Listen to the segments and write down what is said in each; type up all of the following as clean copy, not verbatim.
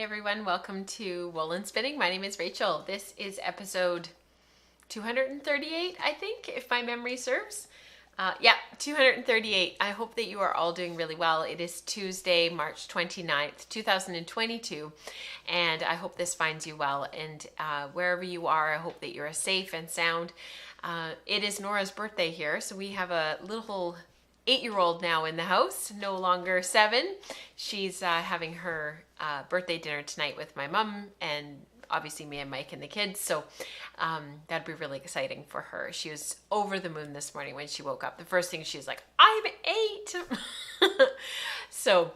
everyone, welcome to Wool and Spinning. My name is Rachel. This is episode 238, I think, if my memory serves. 238. I hope that you are all doing really well. It is Tuesday, March 29th, 2022, and I hope this finds you well. And wherever you are, I hope that you're safe and sound. It is Nora's birthday here, so we have a little 8-year-old now in the house, no longer 7. She's having her birthday dinner tonight with my mom and obviously me and Mike and the kids. So that'd be really exciting for her. She was over the moon this morning when she woke up. The first thing she was like, I'm 8. So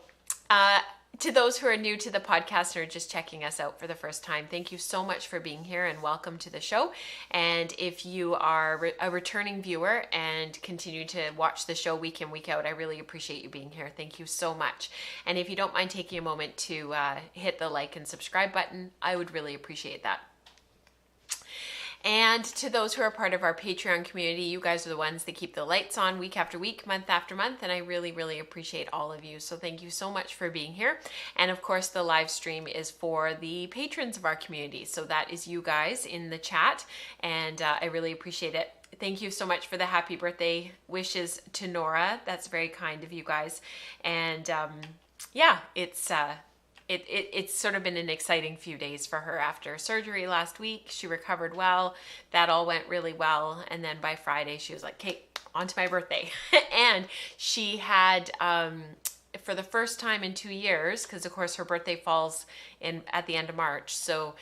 to those who are new to the podcast or just checking us out for the first time, thank you so much for being here and welcome to the show. And if you are a returning viewer and continue to watch the show week in, week out, I really appreciate you being here. Thank you so much. And if you don't mind taking a moment to hit the like and subscribe button, I would really appreciate that. And to those who are part of our Patreon community, you guys are the ones that keep the lights on week after week, month after month, and I really, really appreciate all of you. So thank you so much for being here. And of course, the live stream is for the patrons of our community. So that is you guys in the chat, and I really appreciate it. Thank you so much for the happy birthday wishes to Nora. That's very kind of you guys. And it's sort of been an exciting few days for her after surgery last week. She recovered well. That all went really well. And then by Friday, she was like, okay, on to my birthday. And she had, for the first time in 2 years, because of course her birthday falls at the end of March. So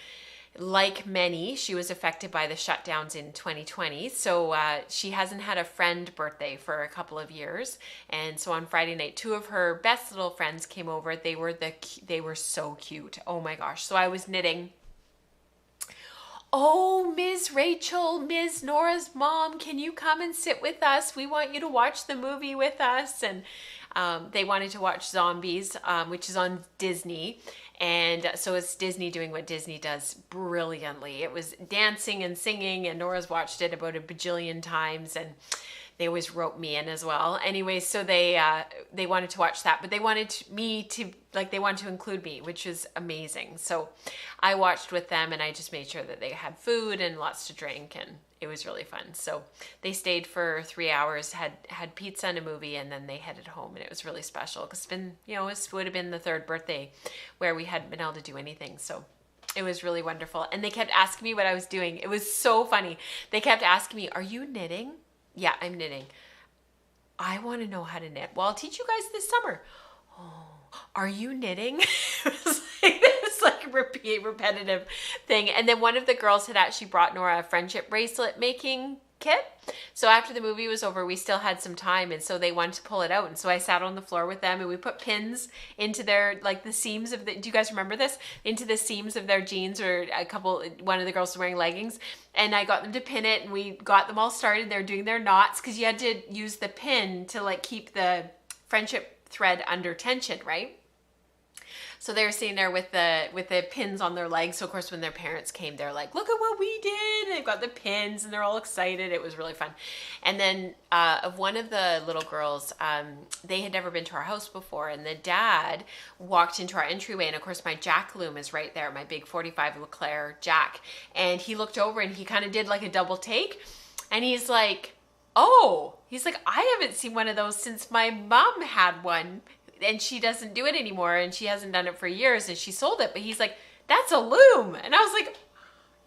like many, she was affected by the shutdowns in 2020. So she hasn't had a friend birthday for a couple of years. And so on Friday night, 2 of her best little friends came over. They were so cute. Oh my gosh. So I was knitting. Oh, Ms. Rachel, Ms. Nora's mom, can you come and sit with us? We want you to watch the movie with us. And they wanted to watch Zombies, which is on Disney. And so it's Disney doing what Disney does brilliantly. It was dancing and singing, and Nora's watched it about a bajillion times, and they always rope me in as well. Anyway, so they wanted to watch that, but they wanted me to, they wanted to include me, which is amazing. So I watched with them, and I just made sure that they had food and lots to drink, and it was really fun. So they stayed for 3 hours, had pizza and a movie, and then they headed home, and it was really special because it's been, it would have been the 3rd birthday where we hadn't been able to do anything. So it was really wonderful. And they kept asking me what I was doing. It was so funny. They kept asking me, are you knitting? Yeah, I'm knitting. I want to know how to knit. Well, I'll teach you guys this summer. Oh, are you knitting? It was like a repetitive thing. And then one of the girls had actually brought Nora a friendship bracelet making kit. So after the movie was over, we still had some time, and so they wanted to pull it out. And so I sat on the floor with them, and we put pins into their, the seams of do you guys remember this? Into the seams of their jeans, or one of the girls was wearing leggings, and I got them to pin it, and we got them all started. They're doing their knots, because you had to use the pin to keep the friendship thread under tension, right? So they were sitting there with the pins on their legs. So of course, when their parents came, they're like, look at what we did. And they've got the pins and they're all excited. It was really fun. And then of one of the little girls, they had never been to our house before. And the dad walked into our entryway. And of course, my jack loom is right there, my big 45 Leclerc jack. And he looked over and he kind of did like a double take. And he's like, oh, I haven't seen one of those since my mom had one. And she doesn't do it anymore, and she hasn't done it for years, and she sold it. But he's like, that's a loom. And I was like,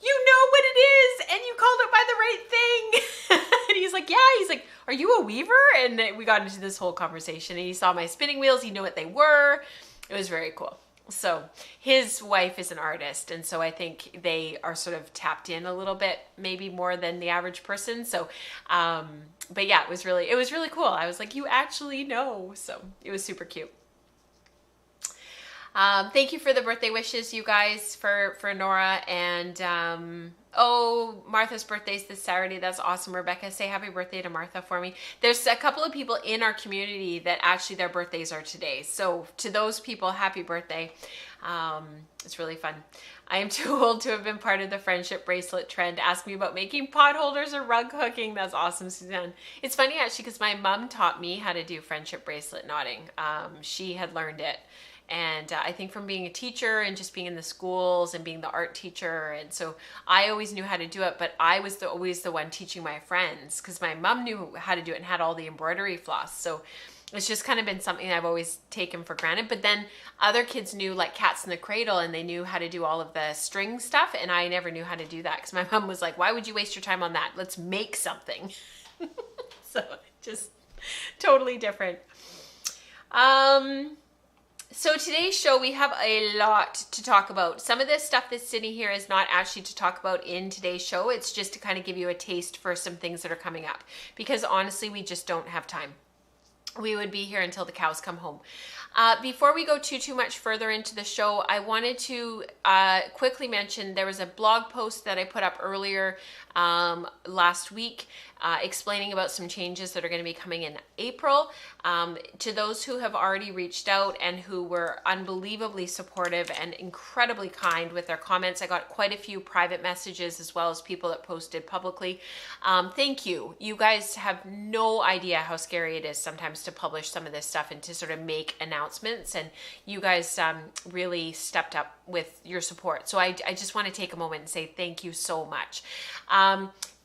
you know what it is, and you called it by the right thing. And he's like, yeah. He's like, are you a weaver? And we got into this whole conversation, and he saw my spinning wheels. He knew what they were. It was very cool. So his wife is an artist, and so I think they are sort of tapped in a little bit, maybe more than the average person. So, but yeah, it was really cool. I was like, you actually know. So it was super cute. Thank you for the birthday wishes, you guys, for Nora. And Martha's birthday's this Saturday. That's awesome. Rebecca, say happy birthday to Martha for me. There's a couple of people in our community that actually their birthdays are today. So to those people, happy birthday. It's really fun. I am too old to have been part of the friendship bracelet trend. Ask me about making pot holders or rug hooking. That's awesome, Suzanne. It's funny actually because my mom taught me how to do friendship bracelet knotting. She had learned it. And I think from being a teacher and just being in the schools and being the art teacher, and so I always knew how to do it, but I was always the one teaching my friends because my mom knew how to do it and had all the embroidery floss. So it's just kind of been something I've always taken for granted. But then other kids knew, like Cats in the Cradle, and they knew how to do all of the string stuff, and I never knew how to do that because my mom was like, why would you waste your time on that? Let's make something. So just totally different. So today's show, we have a lot to talk about. Some of this stuff that's sitting here is not actually to talk about in today's show. It's just to kind of give you a taste for some things that are coming up, because honestly, we just don't have time. We would be here until the cows come home. Before we go too much further into the show, I wanted to quickly mention there was a blog post that I put up earlier last week explaining about some changes that are going to be coming in April. To those who have already reached out and who were unbelievably supportive and incredibly kind with their comments, I got quite a few private messages as well as people that posted publicly. Thank you. You guys have no idea how scary it is sometimes to publish some of this stuff and to sort of make announcements, and you guys really stepped up with your support. So I just want to take a moment and say thank you so much.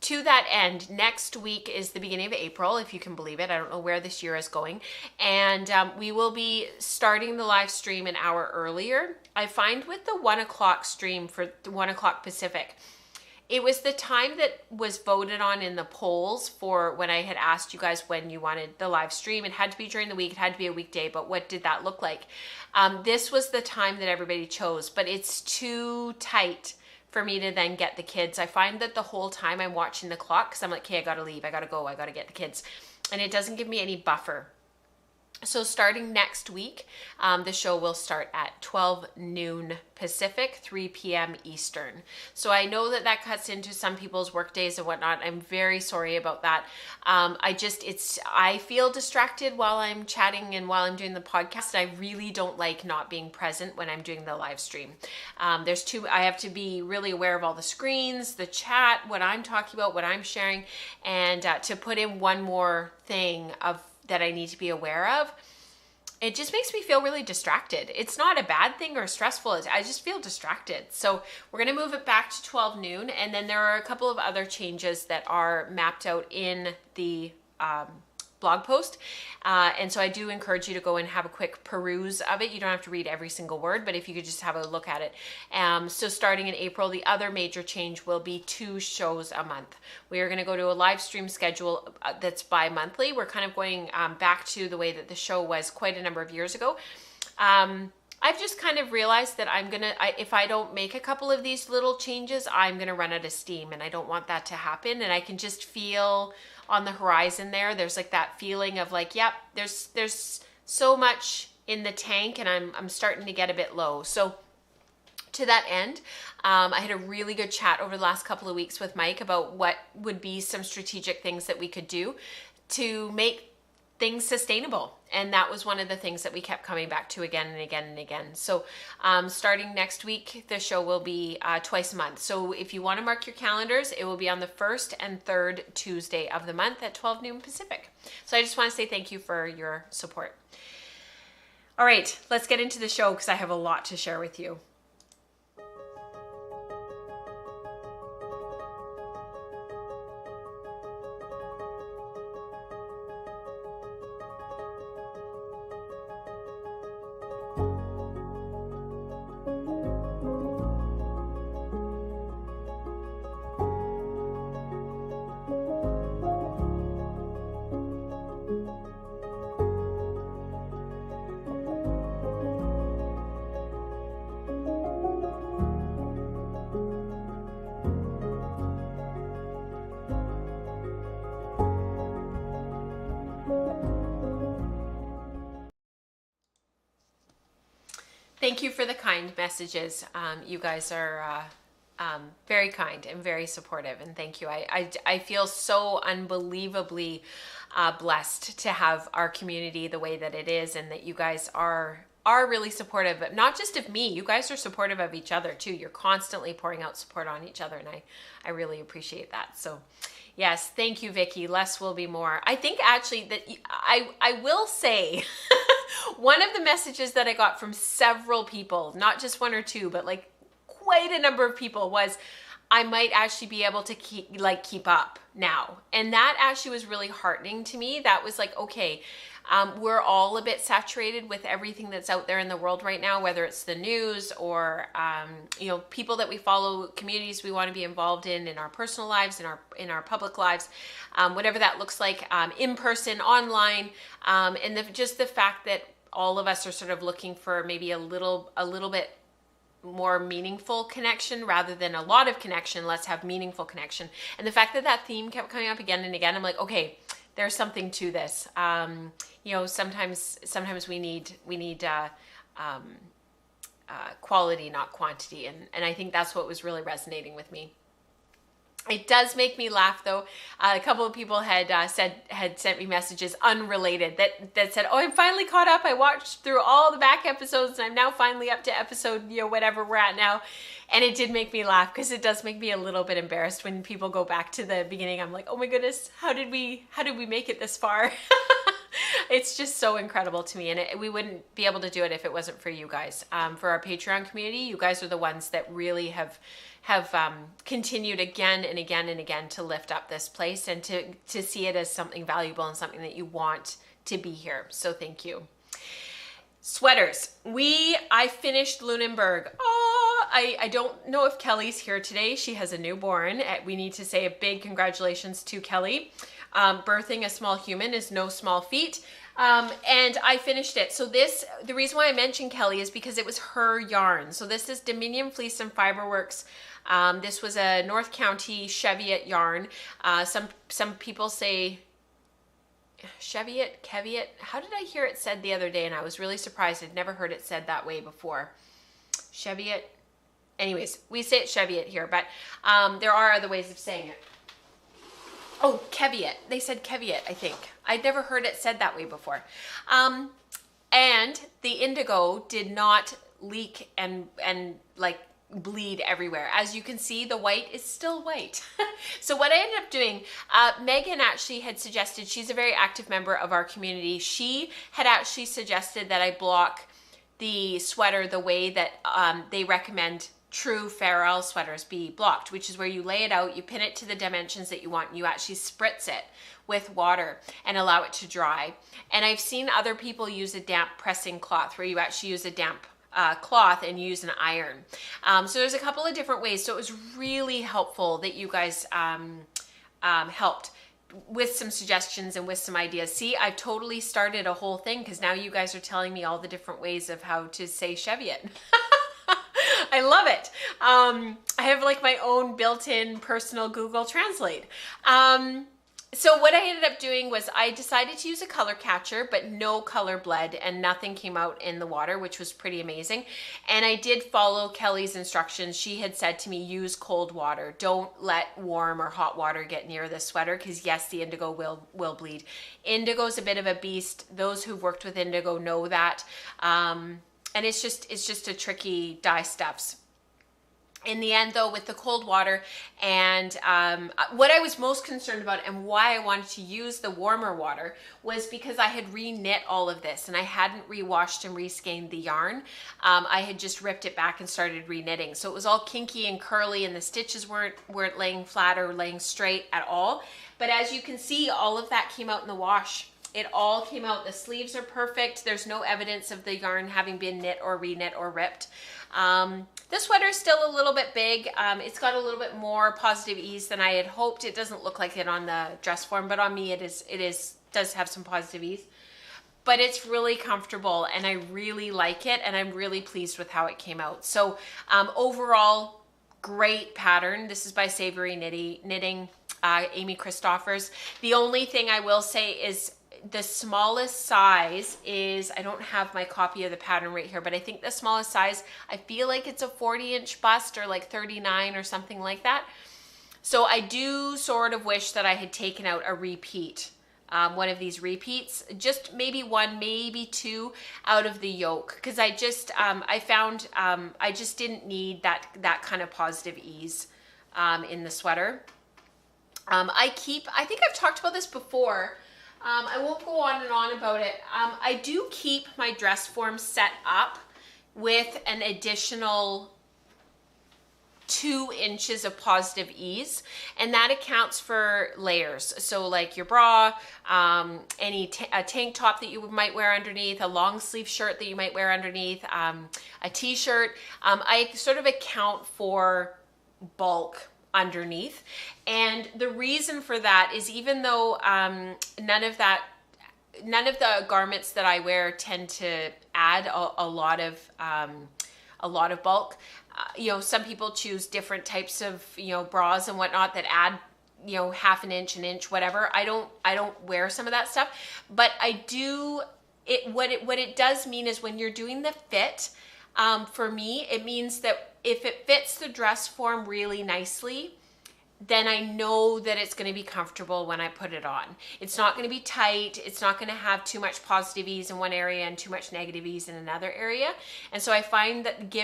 To that end, next week is the beginning of April, if you can believe it. I don't know where this year is going. And we will be starting the live stream an hour earlier. I find with the 1 o'clock stream for 1 o'clock Pacific, it was the time that was voted on in the polls for when I had asked you guys when you wanted the live stream. It had to be during the week, it had to be a weekday, but what did that look like? This was the time that everybody chose, but it's too tight for me to then get the kids. I find that the whole time I'm watching the clock because I'm like, okay, I gotta leave, I gotta go, I gotta get the kids. And it doesn't give me any buffer. So starting next week, the show will start at 12 noon Pacific, 3 p.m. Eastern. So I know that that cuts into some people's work days and whatnot. I'm very sorry about that. I feel distracted while I'm chatting and while I'm doing the podcast. I really don't like not being present when I'm doing the live stream. I have to be really aware of all the screens, the chat, what I'm talking about, what I'm sharing, and to put in one more thing that I need to be aware of, it just makes me feel really distracted. It's not a bad thing or stressful. I just feel distracted. So we're going to move it back to 12 noon. And then there are a couple of other changes that are mapped out in the blog post. And so I do encourage you to go and have a quick peruse of it. You don't have to read every single word, but if you could just have a look at it. So starting in April, the other major change will be 2 shows a month. We are going to go to a live stream schedule that's bi-monthly. We're kind of going back to the way that the show was quite a number of years ago. I've just kind of realized that if I don't make a couple of these little changes, I'm going to run out of steam, and I don't want that to happen. And I can just feel on the horizon there's like that feeling of like, yep, there's so much in the tank and I'm starting to get a bit low. So to that end, I had a really good chat over the last couple of weeks with Mike about what would be some strategic things that we could do to make things sustainable. And that was one of the things that we kept coming back to again and again and again. So starting next week, the show will be twice a month. So if you want to mark your calendars, it will be on the 1st and 3rd Tuesday of the month at 12 noon Pacific. So I just want to say thank you for your support. All right, let's get into the show because I have a lot to share with you. Thank you for the kind messages. You guys are very kind and very supportive, and thank you. I feel so unbelievably blessed to have our community the way that it is, and that you guys are really supportive, but not just of me. You guys are supportive of each other too. You're constantly pouring out support on each other, and I really appreciate that. So yes, thank you, Vicky. Less will be more. I think actually that I will say One of the messages that I got from several people, not just one or two, but like quite a number of people, was I might actually be able to keep up now. And that actually was really heartening to me. That was like, okay, we're all a bit saturated with everything that's out there in the world right now, whether it's the news or, you know, people that we follow, communities we want to be involved in our personal lives, in our public lives, whatever that looks like, in person, online, and just the fact that all of us are sort of looking for maybe a little bit more meaningful connection rather than a lot of connection. Let's have meaningful connection. And the fact that that theme kept coming up again and again, I'm like, okay, there's something to this. You know, sometimes we need quality, not quantity, and I think that's what was really resonating with me. It does make me laugh though. A couple of people had sent me messages unrelated that said, "Oh, I'm finally caught up. I watched through all the back episodes and I'm now finally up to episode, you know, whatever we're at now." And it did make me laugh because it does make me a little bit embarrassed when people go back to the beginning. I'm like, "Oh my goodness, how did we make it this far?" It's just so incredible to me, and we wouldn't be able to do it if it wasn't for you guys. For our Patreon community, you guys are the ones that really have continued again and again and again to lift up this place and to see it as something valuable and something that you want to be here. So thank you. Sweaters. I finished Lunenburg. Oh, I don't know if Kelly's here today. She has a newborn. We need to say a big congratulations to Kelly. Birthing a small human is no small feat. And I finished it. So the reason why I mentioned Kelly is because it was her yarn. So this is Dominion Fleece and Fiberworks. This was a North County Cheviot yarn. Some people say Cheviot, Cheviot. How did I hear it said the other day? And I was really surprised. I'd never heard it said that way before. Cheviot. Anyways, we say it Cheviot here, but there are other ways of saying it. Oh, Cheviot. They said Cheviot, I think. I'd never heard it said that way before. And the indigo did not leak and like bleed everywhere. As you can see, the white is still white. So what I ended up doing, Megan actually had suggested, she's a very active member of our community. She had actually suggested that I block the sweater the way that they recommend true Farrell sweaters be blocked, which is where you lay it out, you pin it to the dimensions that you want, and you actually spritz it with water and allow it to dry. And I've seen other people use a damp pressing cloth where you actually use a damp cloth and use an iron. So there's a couple of different ways. So it was really helpful that you guys helped with some suggestions and with some ideas. See, I've totally started a whole thing because now you guys are telling me all the different ways of how to say Cheviot. I love it. I have like my own built-in personal Google Translate. So what I ended up doing was I decided to use a color catcher, but no color bled and nothing came out in the water, which was pretty amazing. And I did follow Kelly's instructions. She had said to me, use cold water. Don't let warm or hot water get near the sweater because yes, the indigo will bleed. Indigo is a bit of a beast. Those who've worked with indigo know that. And it's just a tricky dye steps. In the end though, with the cold water and what I was most concerned about and why I wanted to use the warmer water was because I had re-knit all of this and I hadn't re-washed and re-skeined the yarn. I had just ripped it back and started re-knitting. So it was all kinky and curly and the stitches weren't laying flat or laying straight at all. But as you can see, all of that came out in the wash. It all came out. The sleeves are perfect. There's no evidence of the yarn having been knit or re-knit or ripped. The sweater is still a little bit big. It's got a little bit more positive ease than I had hoped. It doesn't look like it on the dress form, but on me it does have some positive ease. But it's really comfortable and I really like it and I'm really pleased with how it came out. So overall, great pattern. This is by Savory Knitting, Amy Christoffers. The only thing I will say is the smallest size is, I don't have my copy of the pattern right here, but I think the smallest size, I feel like it's a 40-inch bust or like 39 or something like that. So I do sort of wish that I had taken out a repeat, one of these repeats, just maybe one, maybe two out of the yoke, because I just, I found I just didn't need that kind of positive ease in the sweater. I think I've talked about this before. I won't go on and on about it. I do keep my dress form set up with an additional 2 inches of positive ease, and that accounts for layers. So like your bra, a tank top that you might wear underneath, a long sleeve shirt that you might wear underneath, a t-shirt. I sort of account for bulk underneath, and the reason for that is even though none of the garments that I wear tend to add a lot of bulk. You know, some people choose different types of, you know, bras and whatnot that add, you know, half an inch, whatever. I don't wear some of that stuff, but I do. What it does mean is when you're doing the fit, for me, it means that if it fits the dress form really nicely, then I know that it's going to be comfortable when I put it on. It's not going to be tight. It's not going to have too much positive ease in one area and too much negative ease in another area. And so I find that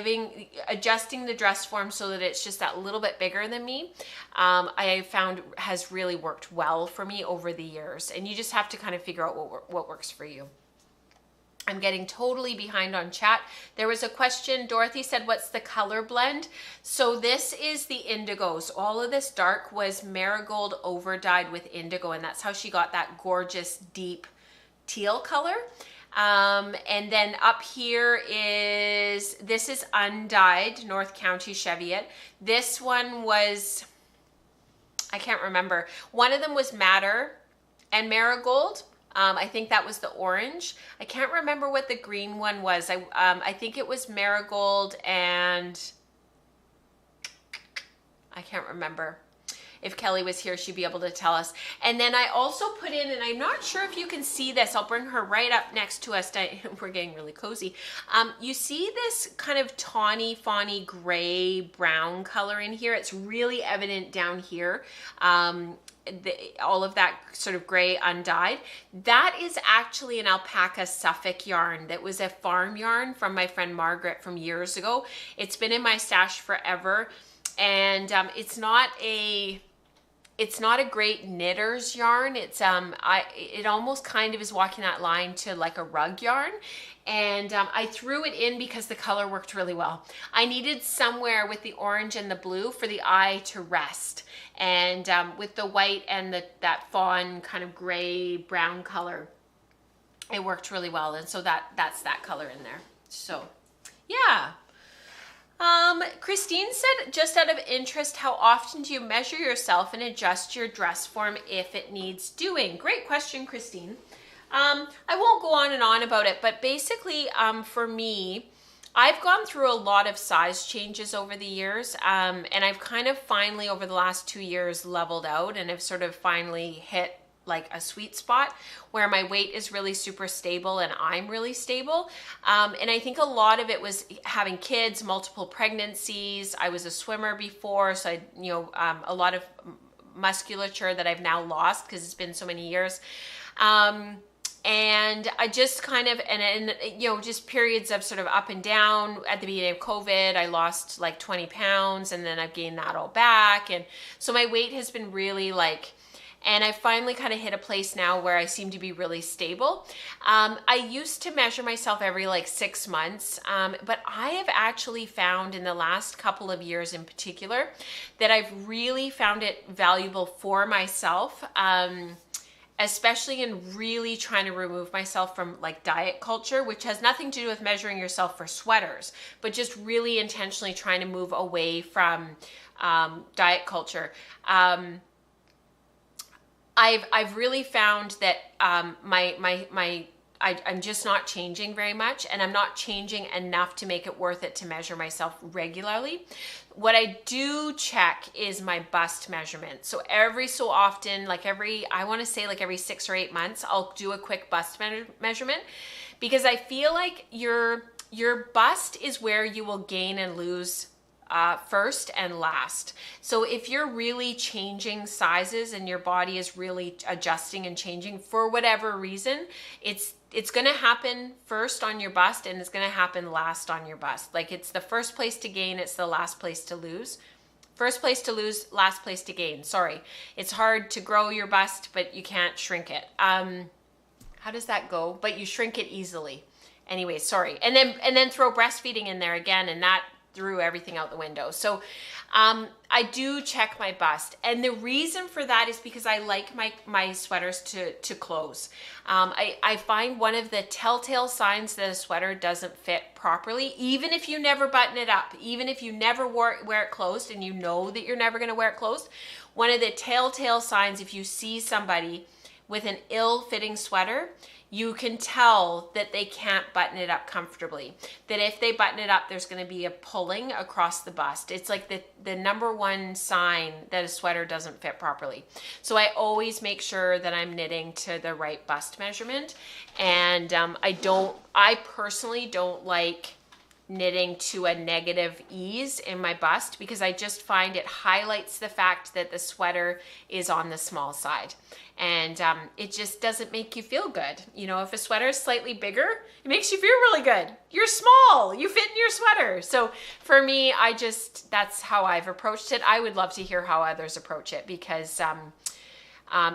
adjusting the dress form so that it's just that little bit bigger than me, I found has really worked well for me over the years. And you just have to kind of figure out what works for you. I'm getting totally behind on chat. There was a question, Dorothy said, what's the color blend? So this is the indigos. All of this dark was marigold over dyed with indigo, and that's how she got that gorgeous deep teal color. And then up here this is undyed, North County Cheviot. This one was, I can't remember. One of them was madder and marigold. I think that was the orange. I can't remember what the green one was. I think it was marigold and I can't remember. If Kelly was here, she'd be able to tell us. And then I also put in, and I'm not sure if you can see this, I'll bring her right up next to us. We're getting really cozy. You see this kind of tawny, fawny, gray, brown color in here. It's really evident down here. All of that sort of gray undyed, that is actually an alpaca Suffolk yarn that was a farm yarn from my friend Margaret from years ago. It's been in my stash forever, and it's not a great knitter's yarn. It's it almost kind of is walking that line to like a rug yarn. And I threw it in because the color worked really well. I needed somewhere with the orange and the blue for the eye to rest. And with the white and that fawn kind of gray brown color, it worked really well. And so that's that color in there. So yeah. Christine said, just out of interest, how often do you measure yourself and adjust your dress form if it needs doing? Great question, Christine. I won't go on and on about it, but basically, for me, I've gone through a lot of size changes over the years, and I've kind of finally, over the last 2 years, leveled out and have sort of finally hit like a sweet spot where my weight is really super stable and I'm really stable. And I think a lot of it was having kids, multiple pregnancies. I was a swimmer before, so I, a lot of musculature that I've now lost because it's been so many years. And I just kind of, and just periods of sort of up and down. At the beginning of COVID, I lost like 20 pounds and then I've gained that all back. And so my weight has been really and I finally kind of hit a place now where I seem to be really stable. I used to measure myself every 6 months, but I have actually found in the last couple of years in particular that I've really found it valuable for myself, especially in really trying to remove myself from diet culture, which has nothing to do with measuring yourself for sweaters, but just really intentionally trying to move away from diet culture. I've really found that I'm just not changing very much, and I'm not changing enough to make it worth it to measure myself regularly. What I do check is my bust measurement. So every so often, I want to say every 6 or 8 months, I'll do a quick bust measurement, because I feel like your bust is where you will gain and lose first and last. So if you're really changing sizes and your body is really adjusting and changing for whatever reason, it's going to happen first on your bust and it's going to happen last on your bust. It's the first place to gain, it's the last place to lose First place to lose, last place to gain. Sorry. It's hard to grow your bust, but you can't shrink it. How does that go? But you shrink it easily. Anyway, sorry. And then throw breastfeeding in there again, and that threw everything out the window. So I do check my bust. And the reason for that is because I like my sweaters to close. I find one of the telltale signs that a sweater doesn't fit properly, even if you never button it up, even if you never wear it closed and you know that you're never going to wear it closed, one of the telltale signs, if you see somebody with an ill-fitting sweater, you can tell that they can't button it up comfortably. That if they button it up, there's going to be a pulling across the bust. It's like the number one sign that a sweater doesn't fit properly. So I always make sure that I'm knitting to the right bust measurement. And I personally don't like knitting to a negative ease in my bust, because I just find it highlights the fact that the sweater is on the small side. And it just doesn't make you feel good. You know, if a sweater is slightly bigger, it makes you feel really good. You're small, you fit in your sweater. So for me, that's how I've approached it. I would love to hear how others approach it, because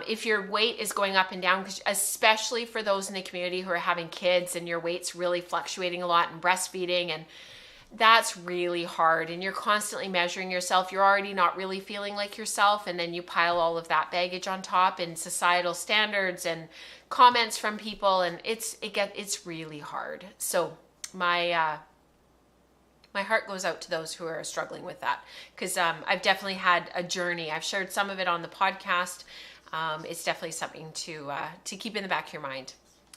if your weight is going up and down, especially for those in the community who are having kids and your weight's really fluctuating a lot and breastfeeding, and that's really hard, and you're constantly measuring yourself, you're already not really feeling like yourself, and then you pile all of that baggage on top, and societal standards and comments from people, and it's really hard. So my heart goes out to those who are struggling with that, because I've definitely had a journey. I've shared some of it on the podcast. It's definitely something to keep in the back of your mind.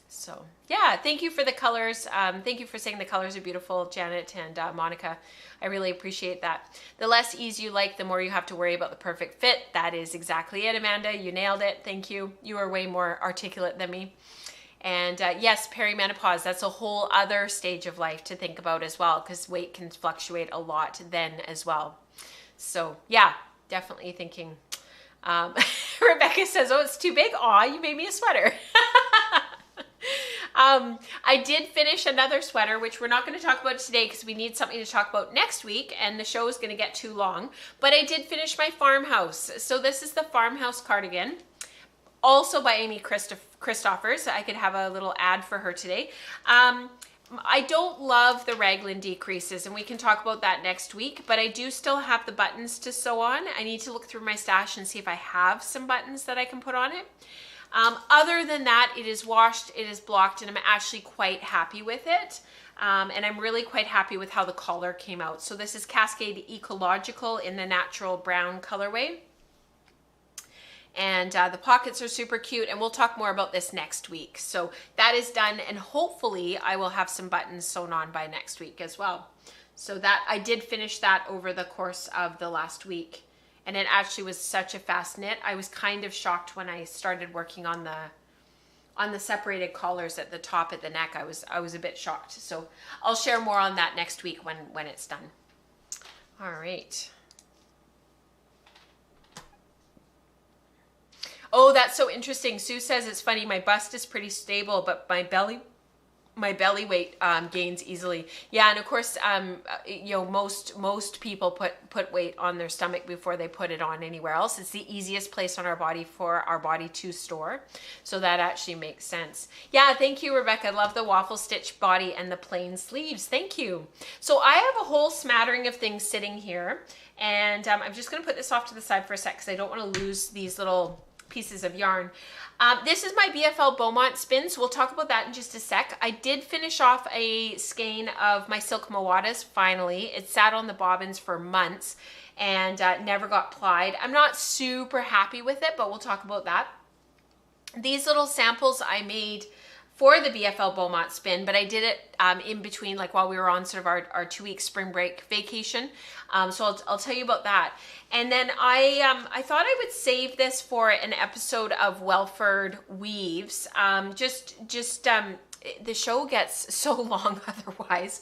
So yeah, thank you for the colors. Thank you for saying the colors are beautiful, Janet and Monica. I really appreciate that. The less ease you like, the more you have to worry about the perfect fit. That is exactly it, Amanda. You nailed it. Thank you. You are way more articulate than me. And yes, perimenopause, that's a whole other stage of life to think about as well, because weight can fluctuate a lot then as well. So yeah, definitely thinking. Rebecca says, oh, it's too big. Aw, you made me a sweater. I did finish another sweater, which we're not going to talk about today because we need something to talk about next week, and the show is going to get too long. But I did finish my Farmhouse. So this is the Farmhouse Cardigan, also by Amy Christoffers. I could have a little ad for her today. I don't love the raglan decreases, and we can talk about that next week, but I do still have the buttons to sew on. I need to look through my stash and see if I have some buttons that I can put on it. Other than that, it is washed, it is blocked, and I'm actually quite happy with it. And I'm really quite happy with how the collar came out. So this is Cascade Ecological in the natural brown colorway. And the pockets are super cute, and we'll talk more about this next week. So that is done, and hopefully I will have some buttons sewn on by next week as well. So that I did finish that over the course of the last week, and it actually was such a fast knit. I was kind of shocked when I started working on the separated collars at the top at the neck. I was a bit shocked. So I'll share more on that next week when it's done. All right. Oh, that's so interesting. Sue says it's funny. My bust is pretty stable, but my belly weight gains easily. Yeah, and of course, you know, most people put weight on their stomach before they put it on anywhere else. It's the easiest place on our body for our body to store. So that actually makes sense. Yeah, thank you, Rebecca. I love the waffle stitch body and the plain sleeves. Thank you. So I have a whole smattering of things sitting here, and I'm just going to put this off to the side for a sec because I don't want to lose these little pieces of yarn. This is my BFLxBowmont spin, so we'll talk about that in just a sec. I did finish off a skein of my Silk Mowadas finally. It sat on the bobbins for months and never got plied. I'm not super happy with it, but we'll talk about that. These little samples I made for the BFLxBowmont spin, but I did it in between, like while we were on sort of our 2-week spring break vacation. So I'll tell you about that. And then I thought I would save this for an episode of Welford Weaves. The show gets so long otherwise.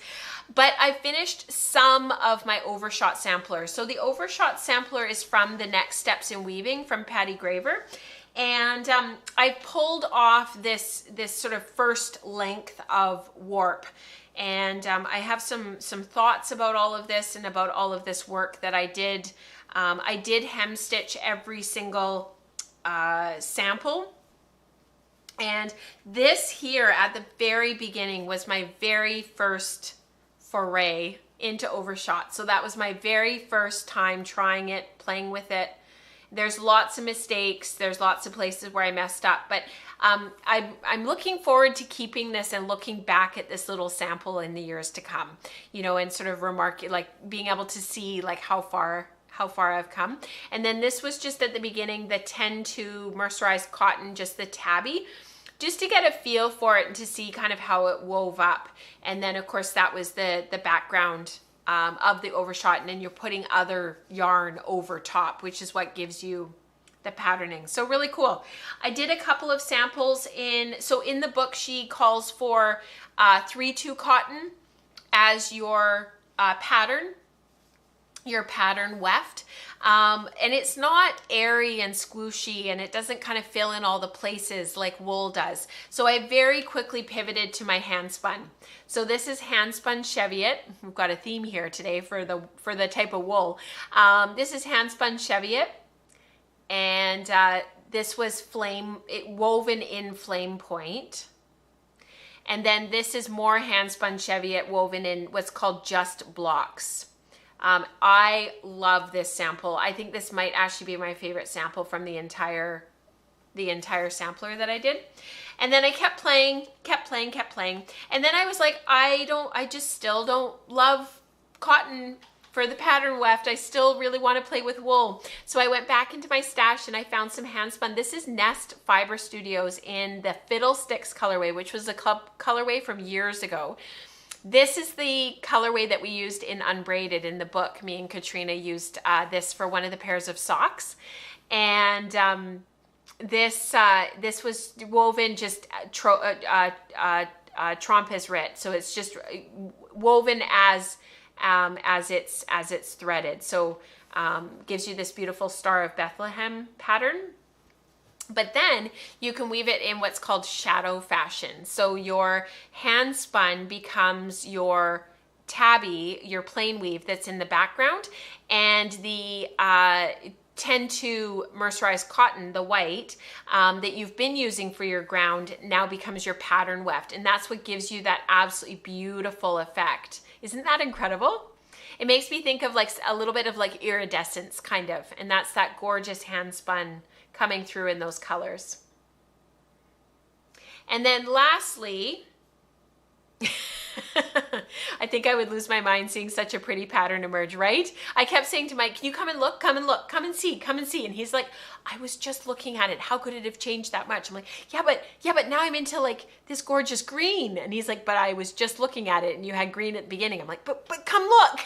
But I finished some of my overshot sampler. So the overshot sampler is from the Next Steps in Weaving from Patty Graver. And I pulled off this sort of first length of warp, and I have some thoughts about all of this and about all of this work that I did I did hem stitch every single sample. And this here at the very beginning was my very first foray into overshot. So that was my very first time trying it, playing with it. There's lots of mistakes. There's lots of places where I messed up, but I'm looking forward to keeping this and looking back at this little sample in the years to come, you know, and sort of like being able to see like how far I've come. And then this was just at the beginning, the 10-2 mercerized cotton, just the tabby, just to get a feel for it and to see kind of how it wove up. And then of course that was the background of the overshot, and then you're putting other yarn over top, which is what gives you the patterning. So really cool. I did a couple of samples so in the book she calls for 3-2 cotton as your pattern weft. And it's not airy and squishy, and it doesn't kind of fill in all the places like wool does. So I very quickly pivoted to my hand spun. So this is hand spun Cheviot. We've got a theme here today for the type of wool. This is hand spun Cheviot, and this was woven in flame point. And then this is more hand spun Cheviot woven in what's called just blocks. I love this sample. I think this might actually be my favorite sample from the entire sampler that I did. And then I kept playing. And then I was like, I just still don't love cotton for the pattern weft. I still really want to play with wool. So I went back into my stash and I found some hand spun. This is Nest Fiber Studios in the Fiddlesticks colorway, which was a colorway from years ago. This is the colorway that we used in Unbraided in the book. Me and Katrina used this for one of the pairs of socks. And this was woven just trompes rit. So it's just woven as it's threaded. So gives you this beautiful Star of Bethlehem pattern. But then you can weave it in what's called shadow fashion. So your hand spun becomes your tabby, your plain weave that's in the background, and the 10-2 mercerized cotton, the white, that you've been using for your ground now becomes your pattern weft. And that's what gives you that absolutely beautiful effect. Isn't that incredible? It makes me think of like a little bit of like iridescence kind of, and that's that gorgeous hand spun coming through in those colors. And then lastly, I think I would lose my mind seeing such a pretty pattern emerge, right? I kept saying to Mike, can you come and look, come and look, come and see. And he's like, I was just looking at it. How could it have changed that much? I'm like, yeah, but now I'm into like this gorgeous green. And he's like, but I was just looking at it and you had green at the beginning. I'm like, but come look,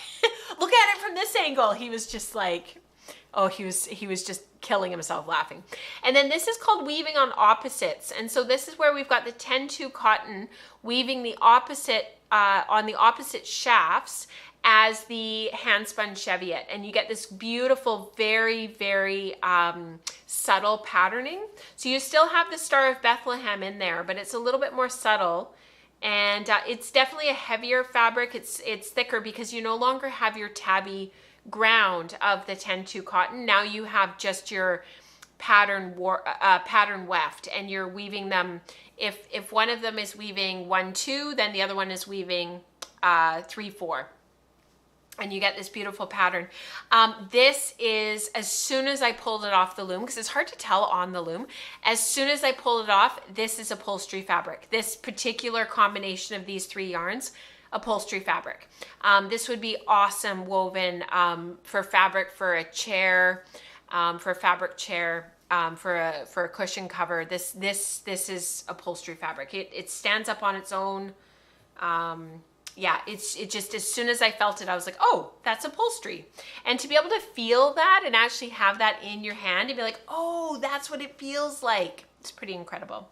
look at it from this angle. He was just like, oh, he was just killing himself laughing. And then this is called weaving on opposites. And so this is where we've got the 10-2 cotton weaving the opposite on the opposite shafts as the hand spun Cheviot. And you get this beautiful, very, very subtle patterning. So you still have the Star of Bethlehem in there, but it's a little bit more subtle. And it's definitely a heavier fabric. It's thicker because you no longer have your tabby ground of the 10-2 cotton. Now you have just your pattern weft, and you're weaving them. If one of them is weaving 1-2, then the other one is weaving 3-4, and you get this beautiful pattern. This is, as soon as I pulled it off the loom, because it's hard to tell on the loom, as soon as I pulled it off, this is upholstery fabric. This particular combination of these three yarns, upholstery fabric. This would be awesome woven for fabric for a chair, for a fabric chair, for a cushion cover. This is upholstery fabric. It stands up on its own. Yeah, it just, as soon as I felt it, I was like, oh, that's upholstery. And to be able to feel that and actually have that in your hand and be like, oh, that's what it feels like. It's pretty incredible.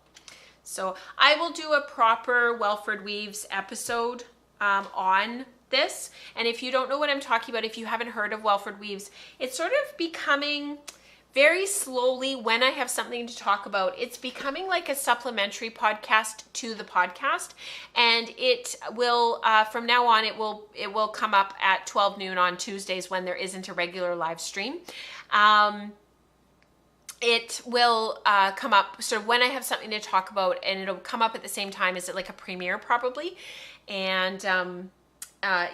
So I will do a proper Welford Weaves episode on this. And if you don't know what I'm talking about, if you haven't heard of Welford Weaves, it's sort of becoming very slowly, when I have something to talk about, it's becoming like a supplementary podcast to the podcast, and it will from now on it will come up at 12 noon on Tuesdays when there isn't a regular live stream. It will come up sort of when I have something to talk about, and it'll come up at the same time as it like a premiere probably. And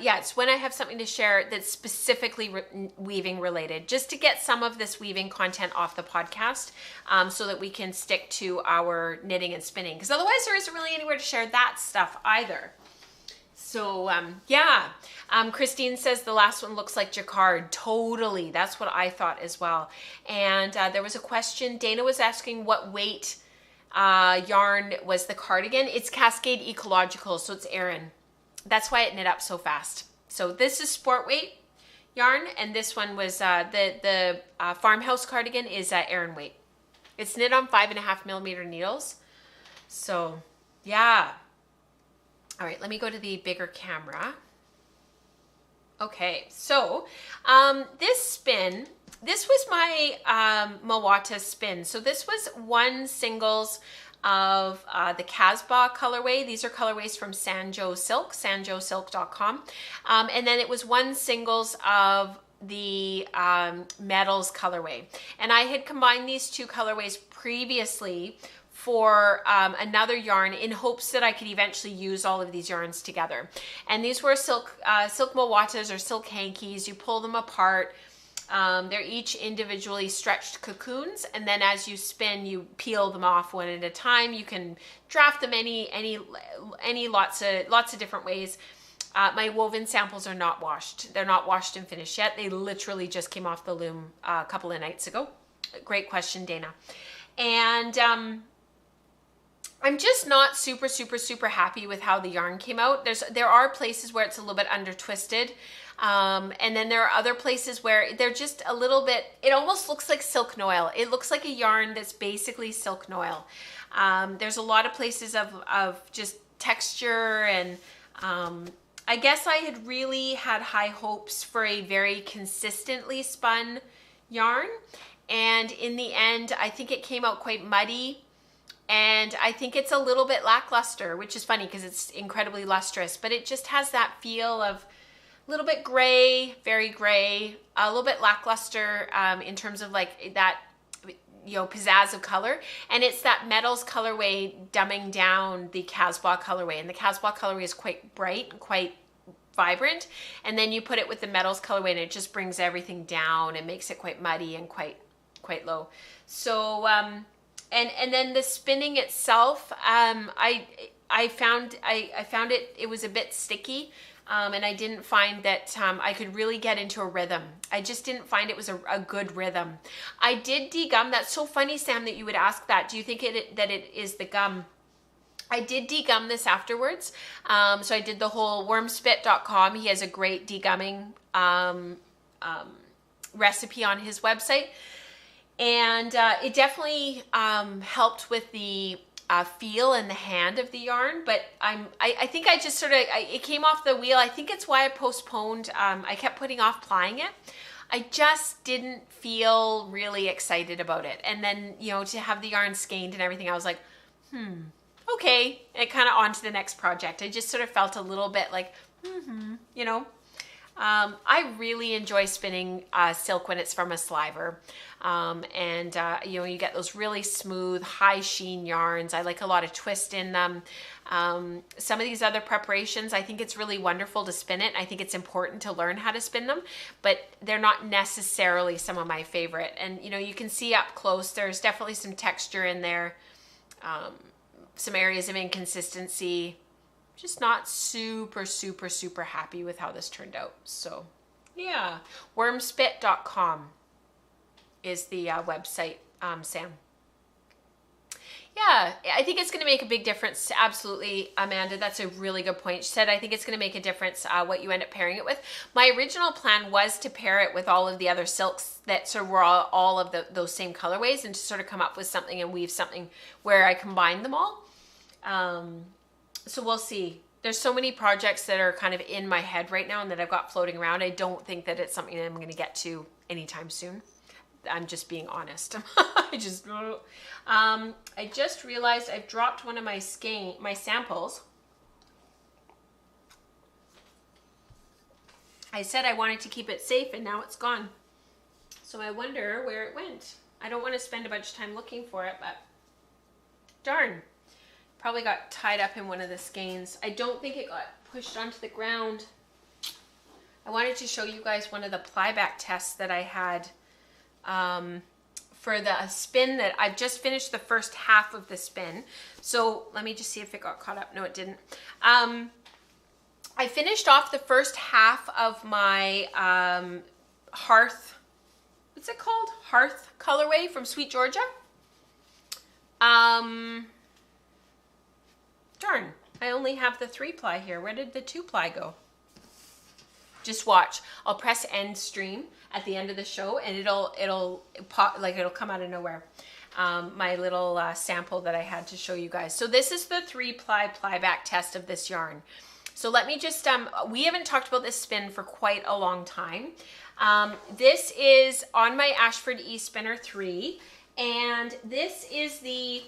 yeah, it's when I have something to share that's specifically weaving related, just to get some of this weaving content off the podcast, so that we can stick to our knitting and spinning, because otherwise there isn't really anywhere to share that stuff either. So yeah, Christine says the last one looks like jacquard. Totally, that's what I thought as well. And there was a question, Dana was asking what weight yarn was the cardigan. It's Cascade Ecological, so it's Aran. That's why it knit up so fast. So this is sport weight yarn, and this one was the Farmhouse Cardigan is Aran weight. It's knit on 5.5 millimeter needles. So yeah. All right, let me go to the bigger camera. Okay, so this spin, this was my Mawata spin. So this was one singles of the Casbah colorway. These are colorways from Sanjo Silk, sanjosilk.com. And then it was one singles of the Metals colorway. And I had combined these two colorways previously for another yarn in hopes that I could eventually use all of these yarns together. And these were silk Mawatas or silk hankies. You pull them apart. They're each individually stretched cocoons, and then as you spin, you peel them off one at a time. You can draft them any lots of different ways. My woven samples are not washed. They're not washed and finished yet. They literally just came off the loom a couple of nights ago. Great question, Dana. And I'm just not super happy with how the yarn came out. There are places where it's a little bit under twisted. And then there are other places where they're just a little bit, it almost looks like silk noil. It looks like a yarn that's basically silk noil. There's a lot of places of just texture, and I guess I had really had high hopes for a very consistently spun yarn. And in the end, I think it came out quite muddy. And I think it's a little bit lackluster, which is funny because it's incredibly lustrous, but it just has that feel of a little bit gray, very gray, a little bit lackluster in terms of like that, you know, pizzazz of color. And it's that Metals colorway dumbing down the Casbah colorway. And the Casbah colorway is quite bright and quite vibrant. And then you put it with the Metals colorway and it just brings everything down and makes it quite muddy and quite low. So, and then the spinning itself, I found it was a bit sticky. And I didn't find that I could really get into a rhythm. I just didn't find it was a good rhythm. I did degum. That's so funny, Sam, that you would ask that. Do you think that it is the gum? I did degum this afterwards. So I did the whole wormspit.com. He has a great degumming recipe on his website. And it definitely helped with the feel in the hand of the yarn, but I think I just sort of, it came off the wheel. I think it's why I postponed. I kept putting off plying it. I just didn't feel really excited about it. And then, you know, to have the yarn skeined and everything, I was like, okay. And kind of on to the next project. I just sort of felt a little bit like, you know. I really enjoy spinning silk when it's from a sliver. And you know, you get those really smooth, high sheen yarns. I like a lot of twist in them. Some of these other preparations, I think it's really wonderful to spin it. I think it's important to learn how to spin them, but they're not necessarily some of my favorite. And, you know, you can see up close, there's definitely some texture in there, some areas of inconsistency. Just not super happy with how this turned out. So yeah, wormspit.com is the website, Sam. Yeah, I think it's going to make a big difference. Absolutely, Amanda, that's a really good point. She said, I think it's going to make a difference what you end up pairing it with. My original plan was to pair it with all of the other silks that sort of were all of those same colorways, and to sort of come up with something and weave something where I combine them all. So we'll see. There's so many projects that are kind of in my head right now and that I've got floating around. I don't think that it's something that I'm going to get to anytime soon. I'm just being honest. I just realized I've dropped one of my samples. I said I wanted to keep it safe and now it's gone. So I wonder where it went. I don't want to spend a bunch of time looking for it, but darn. Probably got tied up in one of the skeins. I don't think it got pushed onto the ground. I wanted to show you guys one of the plyback tests that I had for the spin that I've just finished the first half of the spin. So let me just see if it got caught up. No, it didn't. I finished off the first half of my Hearth, what's it called? Hearth colorway from Sweet Georgia. Darn, I only have the 3-ply here. Where did the 2-ply go? Just watch. I'll press end stream at the end of the show and it'll pop, like it'll come out of nowhere. My little sample that I had to show you guys. So this is the 3-ply plyback test of this yarn. So let me just, we haven't talked about this spin for quite a long time. This is on my Ashford E Spinner 3, and this is the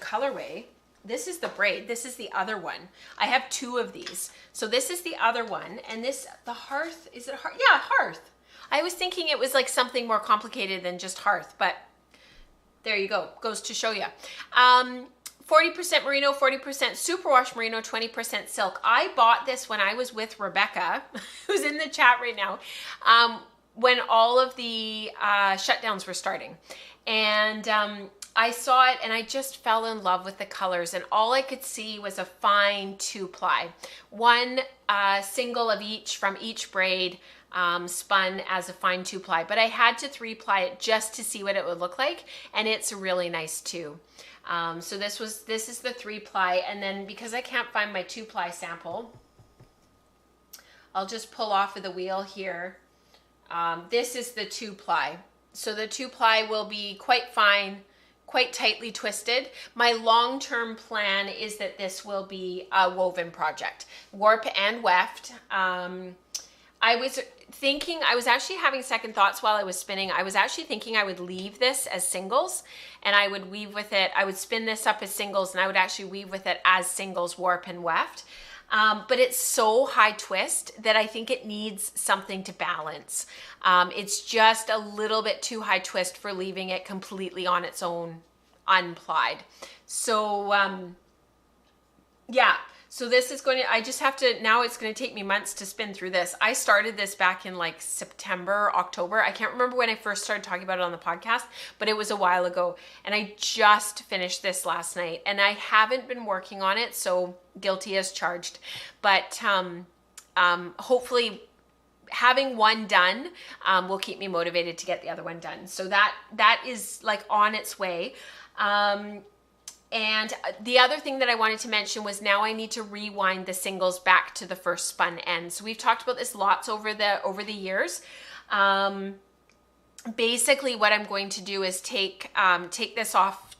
colorway. This is the braid. This is the other one. I have 2 of these. So this is the other one, and this, the Hearth, is it Hearth? Yeah, Hearth. I was thinking it was like something more complicated than just Hearth, but there you go. Goes to show you. 40% merino, 40% superwash merino, 20% silk. I bought this when I was with Rebecca, who's in the chat right now, when all of the shutdowns were starting. And I saw it and I just fell in love with the colors, and all I could see was a fine 2-ply. One single of each from each braid, spun as a fine 2-ply, but I had to 3-ply it just to see what it would look like, and it's really nice too. So this is the 3-ply, and then because I can't find my 2-ply sample, I'll just pull off of the wheel here. This is the 2-ply. So the 2-ply will be quite fine, quite tightly twisted. My long-term plan is that this will be a woven project, warp and weft. I was actually having second thoughts while I was spinning. I was actually thinking I would leave this as singles and I would weave with it. I would spin this up as singles and I would actually weave with it as singles, warp and weft. But it's so high twist that I think it needs something to balance. It's just a little bit too high twist for leaving it completely on its own, unplied. So, yeah. So this is going to, I just have to, now it's going to take me months to spin through this. I started this back in like September, October. I can't remember when I first started talking about it on the podcast, but it was a while ago. And I just finished this last night and I haven't been working on it. So guilty as charged. But hopefully having one done will keep me motivated to get the other one done. So that is like on its way. And the other thing that I wanted to mention was now I need to rewind the singles back to the first spun end. So we've talked about this lots over the years. Basically what I'm going to do is take this off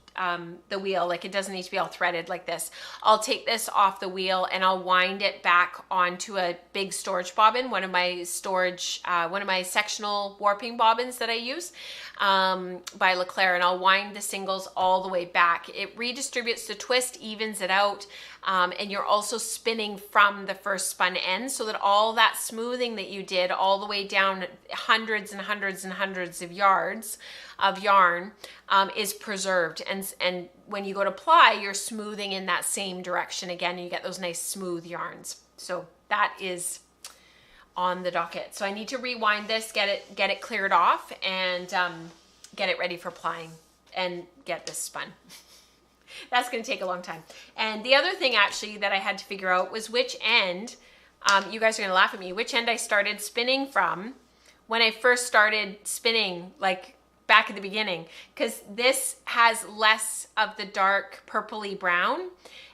the wheel. Like it doesn't need to be all threaded like this. I'll take this off the wheel and I'll wind it back onto a big storage bobbin, one of my sectional warping bobbins that I use by Leclerc, and I'll wind the singles all the way back. It redistributes the twist, evens it out, and you're also spinning from the first spun end so that all that smoothing that you did all the way down hundreds and hundreds and hundreds of yards of yarn is preserved, and when you go to ply, you're smoothing in that same direction again, and you get those nice smooth yarns. So that is on the docket. So I need to rewind this, get it cleared off, and get it ready for plying and get this spun. That's going to take a long time. And the other thing actually that I had to figure out was which end, you guys are going to laugh at me, which end I started spinning from when I first started spinning, like back at the beginning, because this has less of the dark purpley brown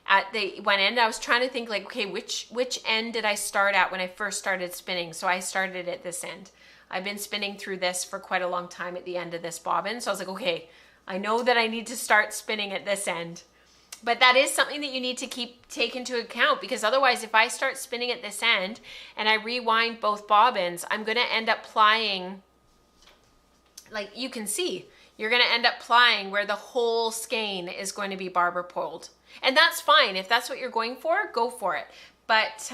at the one end. I was trying to think like, okay, which end did I start at when I first started spinning? So I started at this end. I've been spinning through this for quite a long time at the end of this bobbin. So I was like, okay, I know that I need to start spinning at this end. But that is something that you need to take into account, because otherwise if I start spinning at this end and I rewind both bobbins, I'm going to end up plying like you can see, you're going to end up plying where the whole skein is going to be barber poled. And that's fine. If that's what you're going for, go for it. But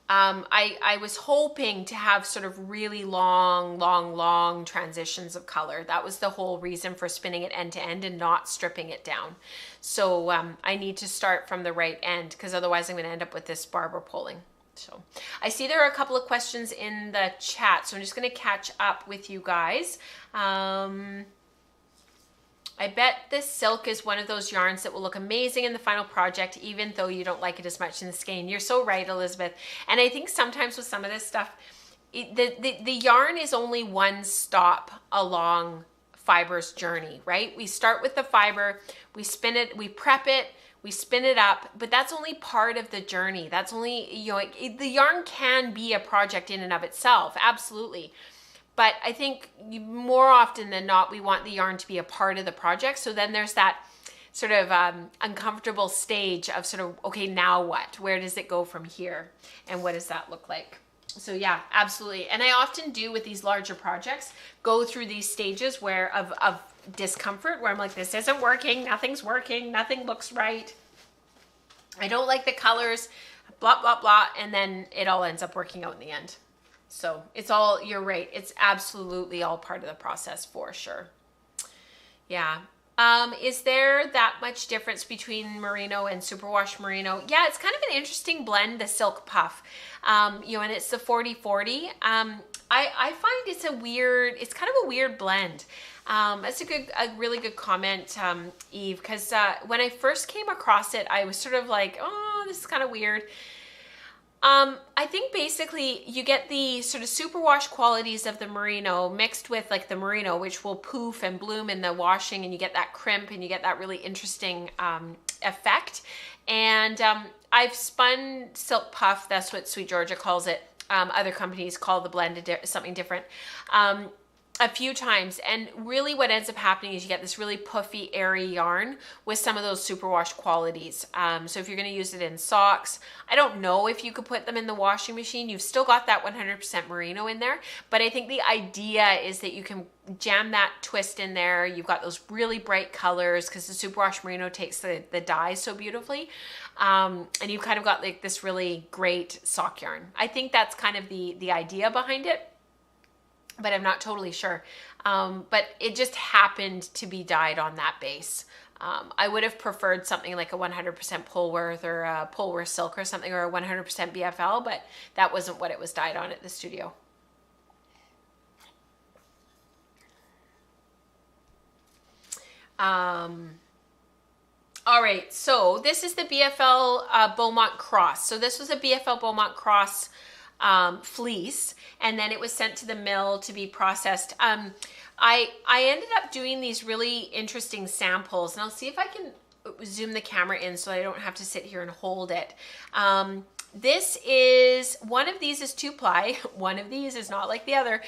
I was hoping to have sort of really long transitions of color. That was the whole reason for spinning it end to end and not stripping it down. So I need to start from the right end, because otherwise I'm going to end up with this barber pulling. So I see there are a couple of questions in the chat, so I'm just going to catch up with you guys. I bet this silk is one of those yarns that will look amazing in the final project, even though you don't like it as much in the skein. You're so right, Elizabeth. And I think sometimes with some of this stuff, the yarn is only one stop along fiber's journey, right? We start with the fiber, we spin it, we prep it, we spin it up, but that's only part of the journey. That's only, you know, the yarn can be a project in and of itself, absolutely. But I think more often than not, we want the yarn to be a part of the project. So then there's that sort of uncomfortable stage of sort of, okay, now what? Where does it go from here? And what does that look like? So yeah, absolutely. And I often do with these larger projects, go through these stages where of discomfort, where I'm like, this isn't working, nothing's working, nothing looks right. I don't like the colors, blah, blah, blah. And then it all ends up working out in the end. So it's all, you're right. It's absolutely all part of the process for sure. Yeah. Is there that much difference between merino and superwash merino? Yeah, it's kind of an interesting blend, the silk puff. You know, and it's the 40-40. I find it's it's kind of a weird blend. That's a really good comment, Eve, because when I first came across it, I was sort of like, oh, this is kind of weird. I think basically you get the sort of superwash qualities of the merino mixed with like the merino, which will poof and bloom in the washing, and you get that crimp and you get that really interesting effect. And I've spun silk puff, that's what Sweet Georgia calls it. Other companies call the blend something different. A few times, and really what ends up happening is you get this really puffy, airy yarn with some of those superwash qualities. So if you're going to use it in socks, I don't know if you could put them in the washing machine. You've still got that 100% merino in there, but I think the idea is that you can jam that twist in there. You've got those really bright colors because the superwash merino takes the dye so beautifully. And you've kind of got like this really great sock yarn. I think that's kind of the idea behind it, but I'm not totally sure. But it just happened to be dyed on that base. I would have preferred something like a 100% Pulworth or a Pulworth silk or something, or a 100% BFL, but that wasn't what it was dyed on at the studio. All right, so this is the BFLxBowmont Cross. So this was a BFLxBowmont Cross fleece, and then it was sent to the mill to be processed. I ended up doing these really interesting samples, and I'll see if I can zoom the camera in so I don't have to sit here and hold it. This is, one of these is 2-ply, one of these is not like the other.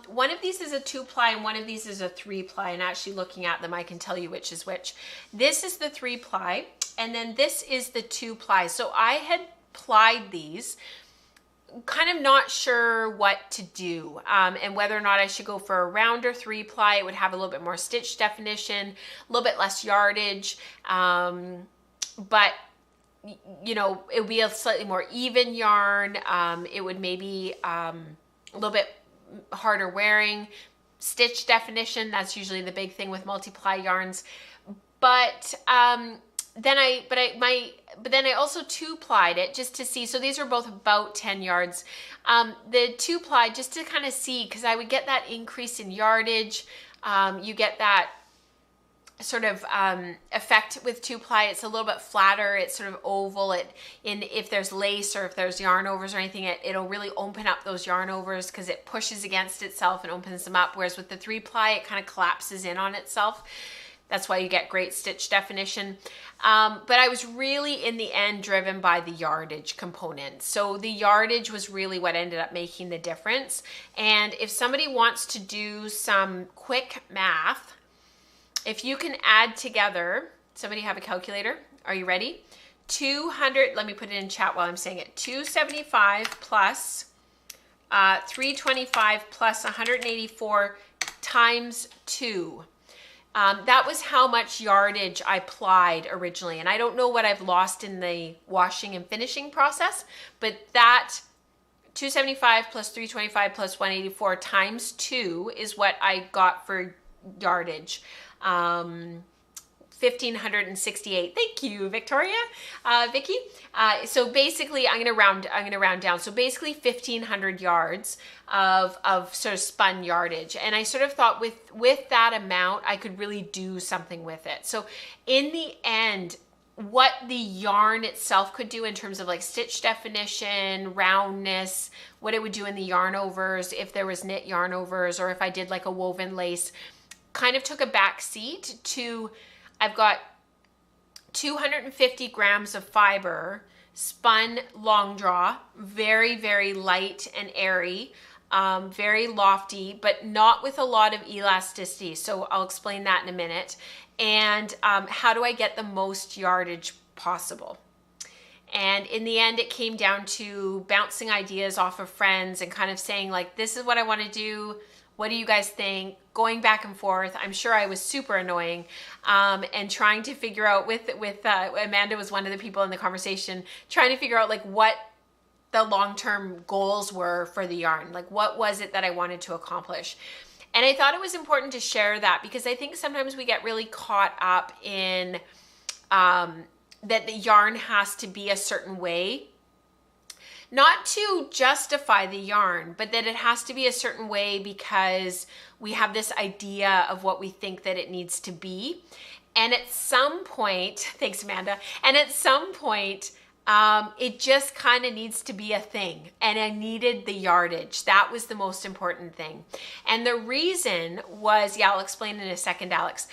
One of these is a 2-ply and one of these is a 3-ply, and actually looking at them I can tell you which is which. This is the 3-ply, and then this is the 2-ply. So I had plied these, kind of not sure what to do, and whether or not I should go for a rounder 3-ply. It would have a little bit more stitch definition, a little bit less yardage, but you know, it would be a slightly more even yarn. It would maybe a little bit harder wearing. Stitch definition, that's usually the big thing with multiply yarns. But then I also 2-plied it just to see. So these are both about 10 yards. The 2-ply just to kind of see, because I would get that increase in yardage. You get that sort of effect with 2-ply. It's a little bit flatter. It's sort of oval. If there's lace or if there's yarn overs or anything, it'll really open up those yarn overs because it pushes against itself and opens them up. Whereas with the 3-ply, it kind of collapses in on itself. That's why you get great stitch definition. But I was really, in the end, driven by the yardage component. So the yardage was really what ended up making the difference. And if somebody wants to do some quick math, if you can add together, somebody have a calculator? Are you ready? 200, let me put it in chat while I'm saying it. 275 plus 325 plus 184 times 2. That was how much yardage I plied originally. And I don't know what I've lost in the washing and finishing process, but that 275 plus 325 plus 184 times 2 is what I got for yardage. 1,568. Thank you, Victoria, Vicky. So basically, I'm gonna round down. So basically, 1,500 yards of sort of spun yardage, and I sort of thought with that amount, I could really do something with it. So in the end, what the yarn itself could do in terms of like stitch definition, roundness, what it would do in the yarn overs, if there was knit yarn overs, or if I did like a woven lace, kind of took a back seat to, I've got 250 grams of fiber, spun long draw, very, very light and airy, very lofty, but not with a lot of elasticity. So I'll explain that in a minute. And how do I get the most yardage possible? And in the end, it came down to bouncing ideas off of friends and kind of saying like, this is what I want to do. What do you guys think? Going back and forth. I'm sure I was super annoying, and trying to figure out with Amanda was one of the people in the conversation, trying to figure out like what the long-term goals were for the yarn. Like what was it that I wanted to accomplish? And I thought it was important to share that because I think sometimes we get really caught up in that the yarn has to be a certain way. Not to justify the yarn, but that it has to be a certain way because we have this idea of what we think that it needs to be. And at some point, thanks Amanda, and at some point, it just kind of needs to be a thing. And I needed the yardage. That was the most important thing. And the reason was, yeah, I'll explain in a second, Alex.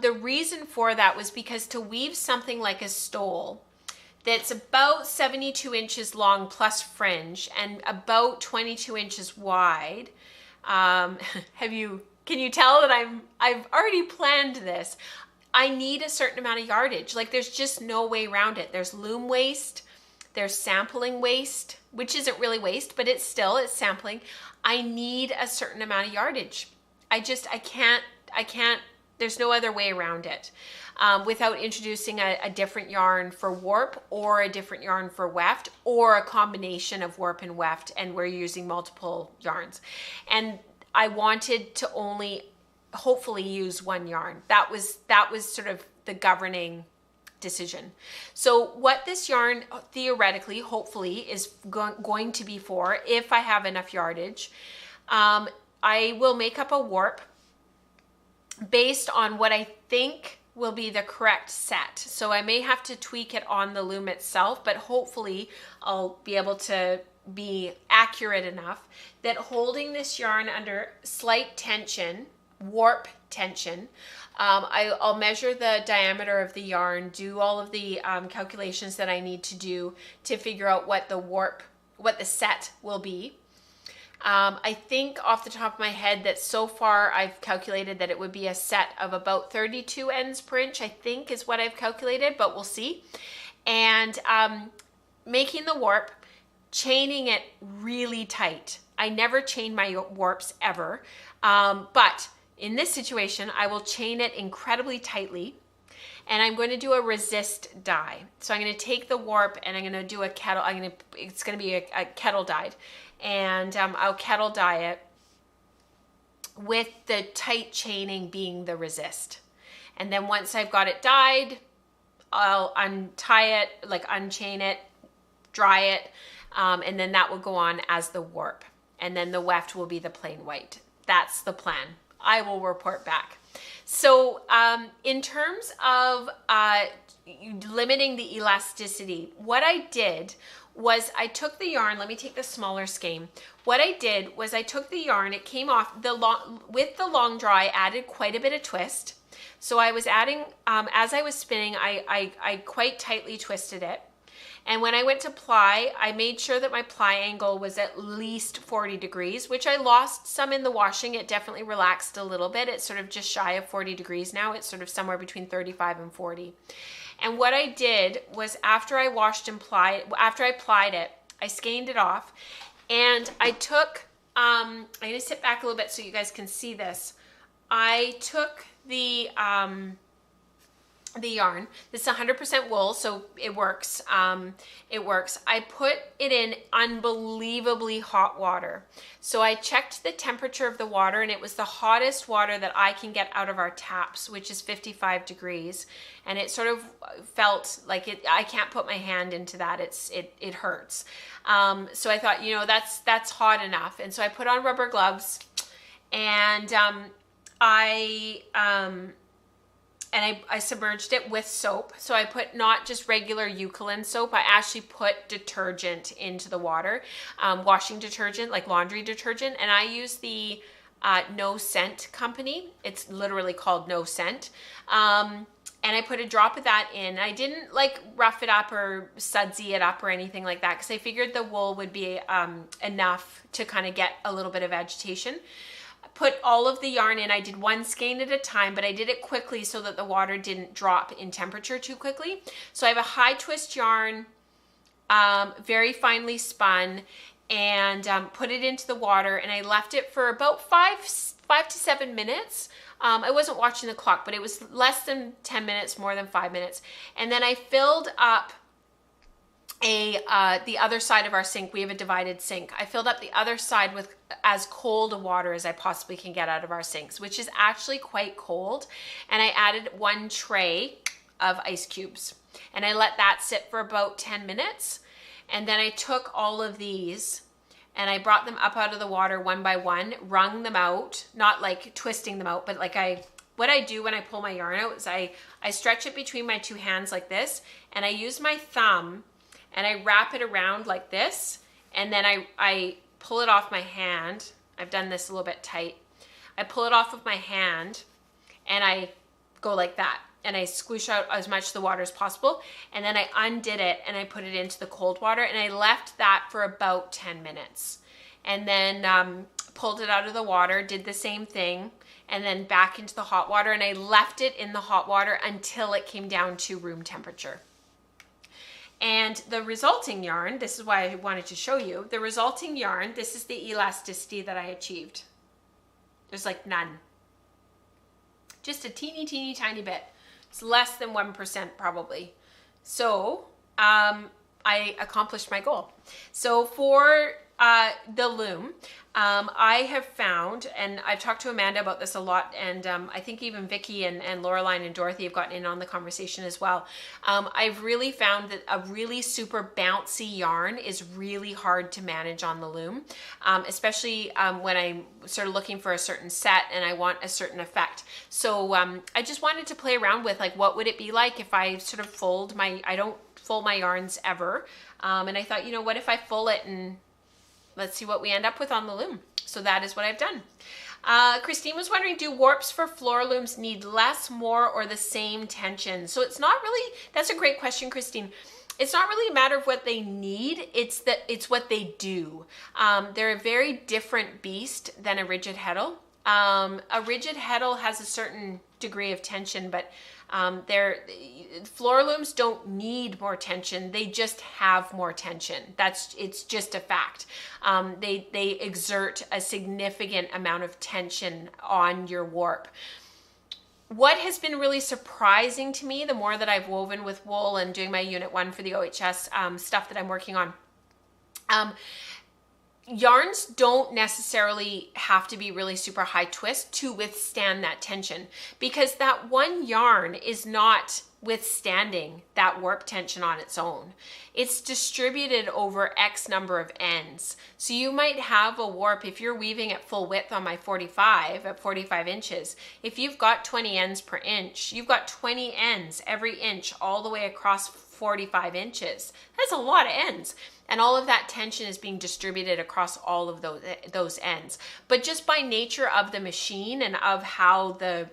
The reason for that was because to weave something like a stole, that's about 72 inches long plus fringe and about 22 inches wide. Can you tell that I've already planned this? I need a certain amount of yardage. Like there's just no way around it. There's loom waste, there's sampling waste, which isn't really waste, but it's sampling. I need a certain amount of yardage. I can't, there's no other way around it. Without introducing a different yarn for warp or a different yarn for weft or a combination of warp and weft, and we're using multiple yarns. And I wanted to only hopefully use one yarn. That was sort of the governing decision. So what this yarn theoretically, hopefully, is going to be for, if I have enough yardage, I will make up a warp based on what I think will be the correct set. So I may have to tweak it on the loom itself, but hopefully I'll be able to be accurate enough that holding this yarn under slight tension, warp tension, I'll measure the diameter of the yarn, do all of the calculations that I need to do to figure out what the set will be. I think off the top of my head that so far I've calculated that it would be a set of about 32 ends per inch, I think is what I've calculated, but we'll see. And making the warp, chaining it really tight. I never chain my warps ever, but in this situation, I will chain it incredibly tightly. And I'm going to do a resist dye. So I'm going to take the warp and I'm going to do a kettle. It's going to be a kettle dyed. And I'll kettle dye it with the tight chaining being the resist. And then once I've got it dyed, I'll untie it, like unchain it, dry it, and then that will go on as the warp. And then the weft will be the plain white. That's the plan. I will report back. So in terms of limiting the elasticity, what I did was I took the yarn, let me take the smaller skein. What I did was I took the yarn, it came off, with the long draw, I added quite a bit of twist. So I was adding, as I was spinning, I quite tightly twisted it. And when I went to ply, I made sure that my ply angle was at least 40 degrees, which I lost some in the washing. It definitely relaxed a little bit. It's sort of just shy of 40 degrees now. It's sort of somewhere between 35 and 40. And what I did was after I washed and after I plied it, I skeined it off. And I took, I'm going to sit back a little bit so you guys can see this. I took the yarn. This is 100% wool, so it works. It works. I put it in unbelievably hot water. So I checked the temperature of the water, and it was the hottest water that I can get out of our taps, which is 55 degrees. And it sort of felt like it. I can't put my hand into that. It hurts. So I thought, you know, that's hot enough. And so I put on rubber gloves, and I submerged it with soap. So I put not just regular Eucalyptus soap, I actually put detergent into the water, washing detergent, like laundry detergent. And I use the No Scent company. It's literally called No Scent. And I put a drop of that in. I didn't like rough it up or sudsy it up or anything like that, because I figured the wool would be enough to kind of get a little bit of agitation. Put all of the yarn in. I did one skein at a time, but I did it quickly so that the water didn't drop in temperature too quickly. So I have a high twist yarn, very finely spun, and put it into the water, and I left it for about 5 to 7 minutes. I wasn't watching the clock, but it was less than 10 minutes, more than 5 minutes. And then I filled up the other side of our sink. We have a divided sink. I filled up the other side with as cold water as I possibly can get out of our sinks, which is actually quite cold. And I added 1 tray of ice cubes, and I let that sit for about 10 minutes. And then I took all of these and I brought them up out of the water one by one, wrung them out, not like twisting them out, but like what I do when I pull my yarn out is I stretch it between my 2 hands like this, and I use my thumb and I wrap it around like this, and then I pull it off my hand. I've done this a little bit tight. I pull it off of my hand and I go like that, and I squish out as much of the water as possible, and then I undid it and I put it into the cold water, and I left that for about 10 minutes, and then pulled it out of the water, did the same thing, and then back into the hot water, and I left it in the hot water until it came down to room temperature. And the resulting yarn, this is why I wanted to show you, the resulting yarn, this is the elasticity that I achieved. There's like none. Just a teeny tiny bit. It's less than 1% probably. So I accomplished my goal. So for the loom, I have found, and I've talked to Amanda about this a lot, and I think even Vicky and Laureline and Dorothy have gotten in on the conversation as well. I've really found that a really super bouncy yarn is really hard to manage on the loom, especially when I'm sort of looking for a certain set and I want a certain effect. So I just wanted to play around with, like, what would it be like if I sort of fold my, I don't fold my yarns ever, and I thought, you know, what if I full it, and let's see what we end up with on the loom. So that is what I've done. Christine was wondering, do warps for floor looms need less, more, or the same tension? So it's not really, that's a great question, Christine. It's not really a matter of what they need, it's what they do. They're a very different beast than a rigid heddle. A rigid heddle has a certain degree of tension, but floor looms don't need more tension. They just have more tension. It's just a fact. They exert a significant amount of tension on your warp. What has been really surprising to me, the more that I've woven with wool and doing my Unit 1 for the OHS stuff that I'm working on, yarns don't necessarily have to be really super high twist to withstand that tension, because that one yarn is not withstanding that warp tension on its own. It's distributed over X number of ends. So you might have a warp, if you're weaving at full width on my 45, at 45 inches, if you've got 20 ends per inch, you've got 20 ends every inch all the way across 45 inches. That's a lot of ends. And all of that tension is being distributed across all of those ends. But just by nature of the machine and of how the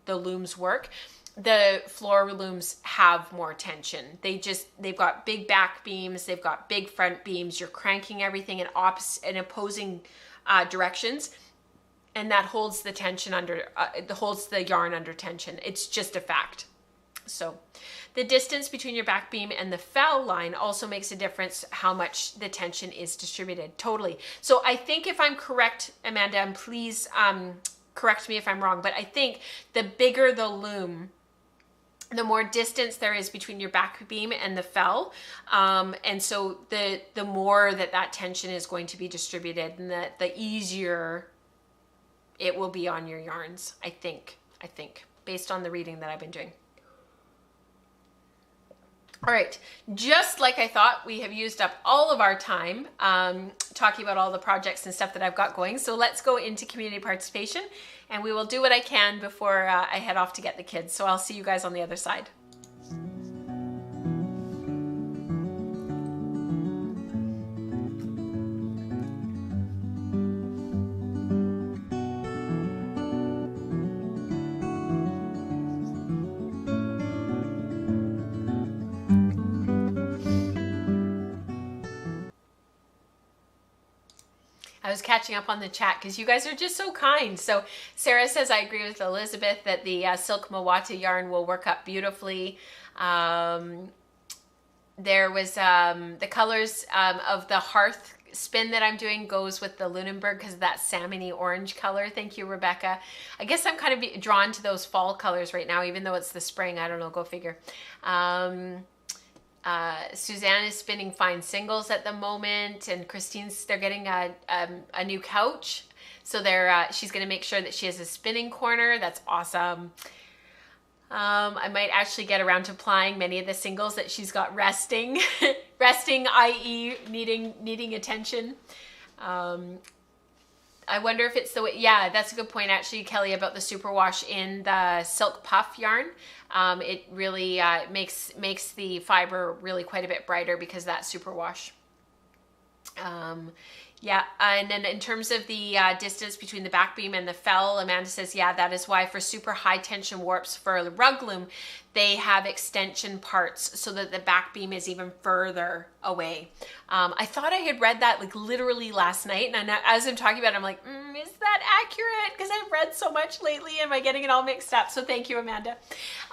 looms work, the floor looms have more tension. They've got big back beams, they've got big front beams. You're cranking everything in opposing directions, and that holds the tension under, holds the yarn under tension. It's just a fact. So the distance between your back beam and the foul line also makes a difference how much the tension is distributed. Totally. So I think if I'm correct, Amanda, and please correct me if I'm wrong, but I think the bigger the loom, the more distance there is between your back beam and the fell. And so the more that tension is going to be distributed, and the easier it will be on your yarns, I think, based on the reading that I've been doing. All right, just like I thought, we have used up all of our time talking about all the projects and stuff that I've got going. So let's go into community participation, and we will do what I can before I head off to get the kids. So I'll see you guys on the other side. I was catching up on the chat because you guys are just so kind. So Sarah says, I agree with Elizabeth that the silk Mawata yarn will work up beautifully. There was the colors of the hearth spin that I'm doing goes with the Lunenburg because of that salmony orange color. Thank you, Rebecca. I guess I'm kind of drawn to those fall colors right now, even though it's the spring. I don't know, go figure. Suzanne is spinning fine singles at the moment, and they're getting a new couch, so she's going to make sure that she has a spinning corner. That's awesome. I might actually get around to applying many of the singles that she's got resting, i.e. needing attention. I wonder if it's the way, yeah, that's a good point actually, Kelly, about the superwash in the silk puff yarn. It really makes the fiber really quite a bit brighter because of that superwash. Yeah, and then in terms of the distance between the back beam and the fell, Amanda says, yeah, that is why for super high tension warps for the rug loom, they have extension parts so that the back beam is even further away. I thought I had read that like literally last night, and as I'm talking about it, I'm like, is that accurate? Because I've read so much lately. Am I getting it all mixed up? So thank you, Amanda.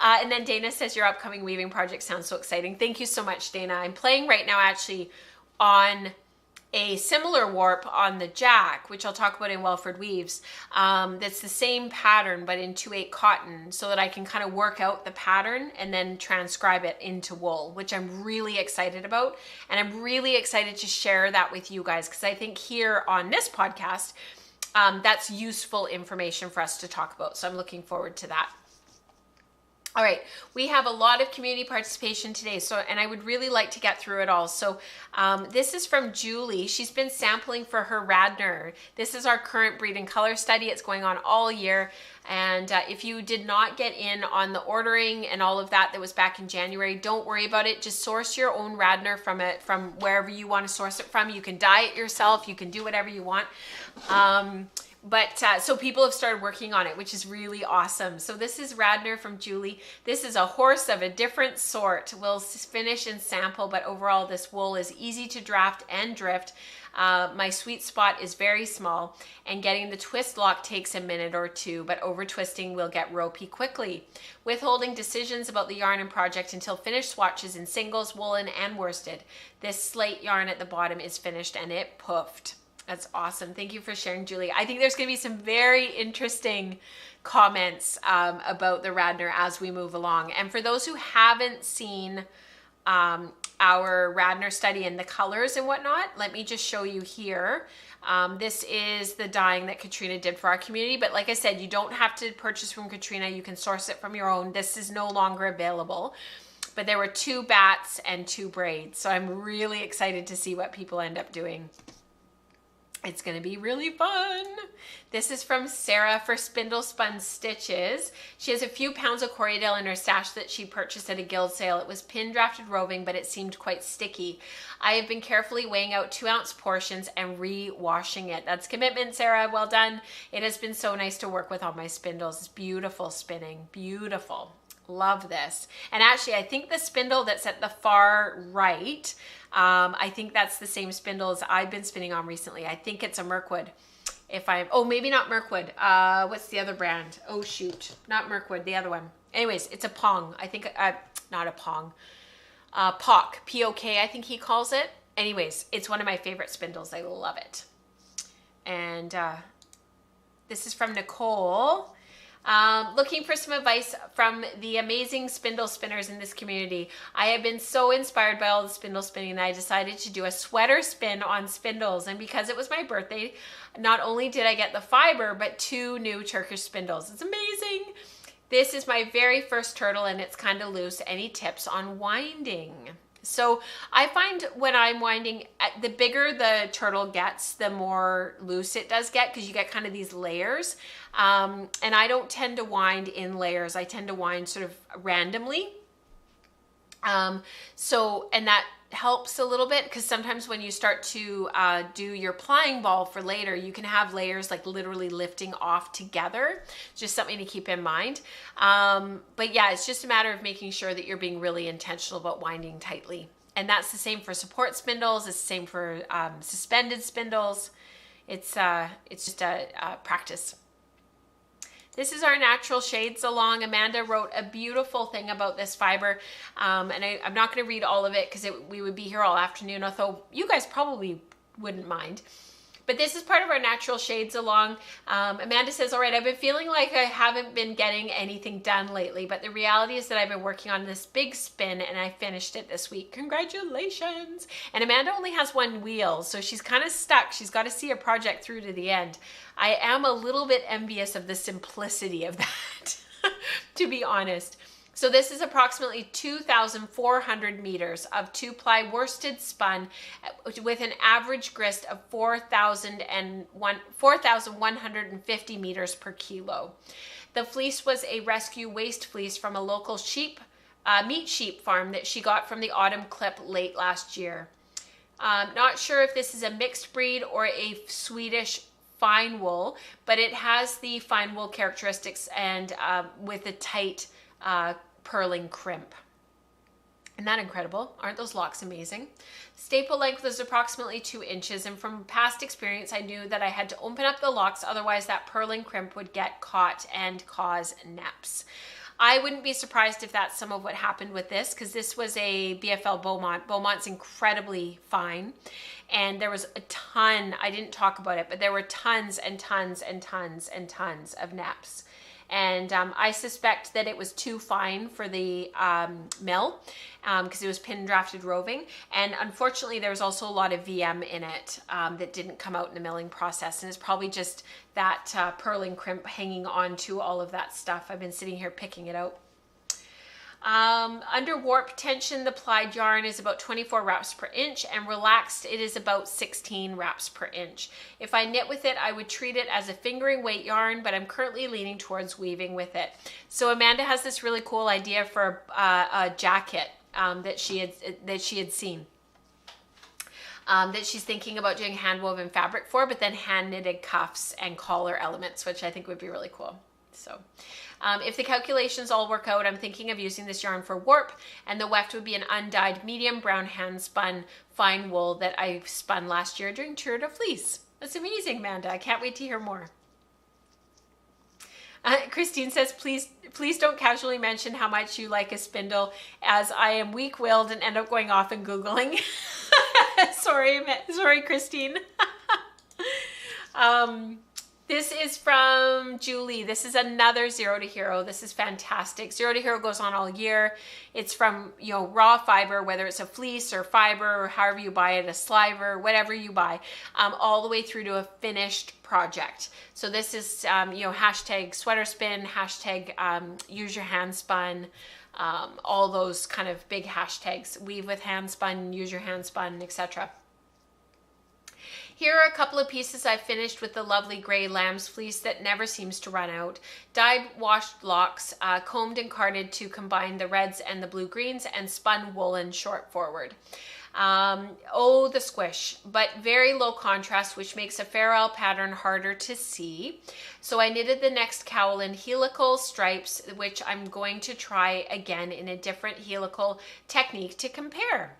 And then Dana says, your upcoming weaving project sounds so exciting. Thank you so much, Dana. I'm playing right now actually on a similar warp on the Jack, which I'll talk about in Welford Weaves, that's the same pattern but in 2/8 cotton, so that I can kind of work out the pattern and then transcribe it into wool, which I'm really excited about. And I'm really excited to share that with you guys, because I think here on this podcast, that's useful information for us to talk about. So I'm looking forward to that. All right, we have a lot of community participation today, and I would really like to get through it all. So this is from Julie. She's been sampling for her Radnor. This is our current breed and color study. It's going on all year. And if you did not get in on the ordering and all of that was back in January, don't worry about it. Just source your own Radnor from wherever you want to source it from. You can dye it yourself. You can do whatever you want. So people have started working on it, which is really awesome. So this is Radnor from Julie. This is a horse of a different sort. We'll finish and sample, but overall this wool is easy to draft and drift. My sweet spot is very small, and getting the twist lock takes a minute or two, but over twisting will get ropey quickly. Withholding decisions about the yarn and project until finished swatches in singles, woolen, and worsted. This slate yarn at the bottom is finished and it puffed. That's awesome. Thank you for sharing, Julie. I think there's going to be some very interesting comments about the Radnor as we move along. And for those who haven't seen our Radnor study and the colors and whatnot, let me just show you here. This is the dyeing that Katrina did for our community. But like I said, you don't have to purchase from Katrina. You can source it from your own. This is no longer available. But there were 2 bats and 2 braids. So I'm really excited to see what people end up doing. It's going to be really fun. This is from Sarah for Spindle Spun Stitches. She has a few pounds of Corriedale in her stash that she purchased at a guild sale. It was pin drafted roving, but it seemed quite sticky. I have been carefully weighing out 2-ounce portions and re-washing it. That's commitment, Sarah. Well done. It has been so nice to work with all my spindles. It's beautiful spinning. Beautiful. Love this. And actually, I think the spindle that's at the far right, I think that's the same spindle as I've been spinning on recently. I think it's a Mirkwood. Oh, maybe not Mirkwood. What's the other brand? Oh, shoot. Not Mirkwood, the other one. Anyways, it's a Pong. I think, not a Pong. POK, P-O-K, I think he calls it. Anyways, it's one of my favorite spindles. I love it. And This is from Nicole. Looking for some advice from the amazing spindle spinners in this community. I have been so inspired by all the spindle spinning that I decided to do a sweater spin on spindles. And because it was my birthday, not only did I get the fiber, but 2 new Turkish spindles. It's amazing. This is my very first turtle and it's kind of loose. Any tips on winding? So I find when I'm winding, the bigger the turtle gets, the more loose it does get, because you get kind of these layers. And I don't tend to wind in layers. I tend to wind sort of randomly. And that helps a little bit, because sometimes when you start to do your plying ball for later, you can have layers like literally lifting off together. Just something to keep in mind. But yeah, it's just a matter of making sure that you're being really intentional about winding tightly. And that's the same for support spindles. It's the same for suspended spindles. It's just a practice. This is our natural shades along. Amanda wrote a beautiful thing about this fiber. And I'm not going to read all of it because we would be here all afternoon, although you guys probably wouldn't mind. But this is part of our natural shades along. Amanda says, all right, I've been feeling like I haven't been getting anything done lately, but the reality is that I've been working on this big spin and I finished it this week. Congratulations. And Amanda only has 1 wheel, so she's kind of stuck. She's got to see a project through to the end. I am a little bit envious of the simplicity of that, to be honest. So this is approximately 2,400 meters of 2-ply worsted spun with an average grist of 4,150 meters per kilo. The fleece was a rescue waste fleece from a local meat sheep farm that she got from the autumn clip late last year. Not sure if this is a mixed breed or a Swedish fine wool, but it has the fine wool characteristics and with a tight purling crimp. Isn't that incredible? Aren't those locks amazing? Staple length was approximately 2 inches, and from past experience I knew that I had to open up the locks, otherwise that purling crimp would get caught and cause naps. I wouldn't be surprised if that's some of what happened with this, because this was a BFL Beaumont's incredibly fine, and there was a ton, I didn't talk about it, but there were tons and tons and tons and tons of naps. And I suspect that it was too fine for the mill because it was pin drafted roving. And unfortunately, there was also a lot of VM in it that didn't come out in the milling process. And it's probably just that purling crimp hanging on to all of that stuff. I've been sitting here picking it out. Under warp tension, the plied yarn is about 24 wraps per inch, and relaxed it is about 16 wraps per inch. If I knit with it, I would treat it as a fingering weight yarn, but I'm currently leaning towards weaving with it. So Amanda has this really cool idea for a jacket that she had seen. That she's thinking about doing hand woven fabric for, but then hand knitted cuffs and collar elements, which I think would be really cool. So if the calculations all work out, I'm thinking of using this yarn for warp, and the weft would be an undyed medium brown hand spun fine wool that I spun last year during Tour de Fleece. That's amazing, Amanda. I can't wait to hear more. Christine says, please don't casually mention how much you like a spindle, as I am weak-willed and end up going off and Googling. Sorry, Christine. This is from Julie. This is another Zero to Hero. This is fantastic. Zero to Hero goes on all year. It's from, raw fiber, whether it's a fleece or fiber or however you buy it, a sliver, whatever you buy, all the way through to a finished project. So this is, hashtag sweater spin, hashtag use your hand spun, all those kind of big hashtags. Weave with hand spun, use your hand spun, etc. Here are a couple of pieces I finished with the lovely gray lamb's fleece that never seems to run out. Dyed washed locks, combed and carded to combine the reds and the blue greens, and spun woolen short forward. Oh, the squish, but very low contrast, which makes a ferrule pattern harder to see. So I knitted the next cowl in helical stripes, which I'm going to try again in a different helical technique to compare.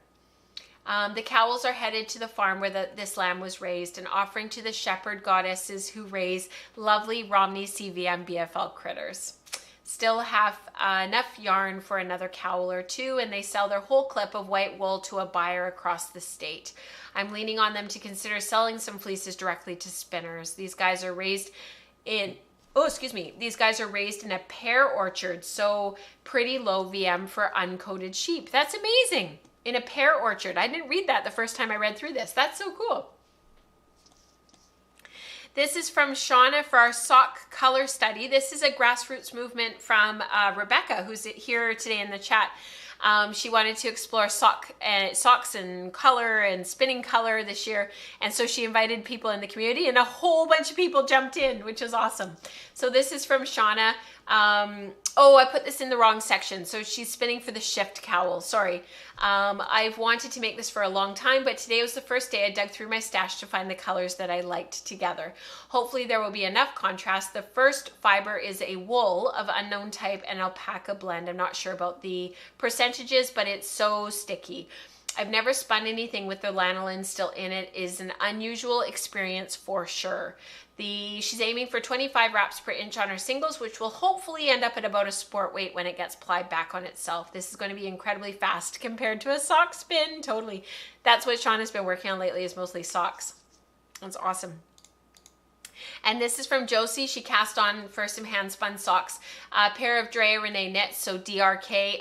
The cowls are headed to the farm where this lamb was raised, an offering to the shepherd goddesses who raise lovely Romney CVM BFL critters. Still have enough yarn for another cowl or two, and they sell their whole clip of white wool to a buyer across the state. I'm leaning on them to consider selling some fleeces directly to spinners. These guys are raised oh, excuse me, these guys are raised in a pear orchard, so pretty low VM for uncoated sheep. That's amazing. In a pear orchard. I didn't read that the first time I read through this. That's so cool. This is from Shauna for our sock color study. This is a grassroots movement from Rebecca, who's here today in the chat. She wanted to explore socks and color and spinning color this year. And so she invited people in the community and a whole bunch of people jumped in, which is awesome. So this is from Shauna. Oh, I put this in the wrong section. So she's spinning for the shift cowl. Sorry. I've wanted to make this for a long time, but today was the first day I dug through my stash to find the colors that I liked together. Hopefully there will be enough contrast. The first fiber is a wool of unknown type and alpaca blend. I'm not sure about the percentages, but it's so sticky. I've never spun anything with the lanolin still in it. It is an unusual experience for sure. She's aiming for 25 wraps per inch on her singles, which will hopefully end up at about a sport weight when it gets plied back on itself. This is going to be incredibly fast compared to a sock spin. Totally. That's what Sean has been working on lately, is mostly socks. That's awesome. And this is from Josie. She cast on for some hand spun socks. A pair of Drea Renee knits, so DRK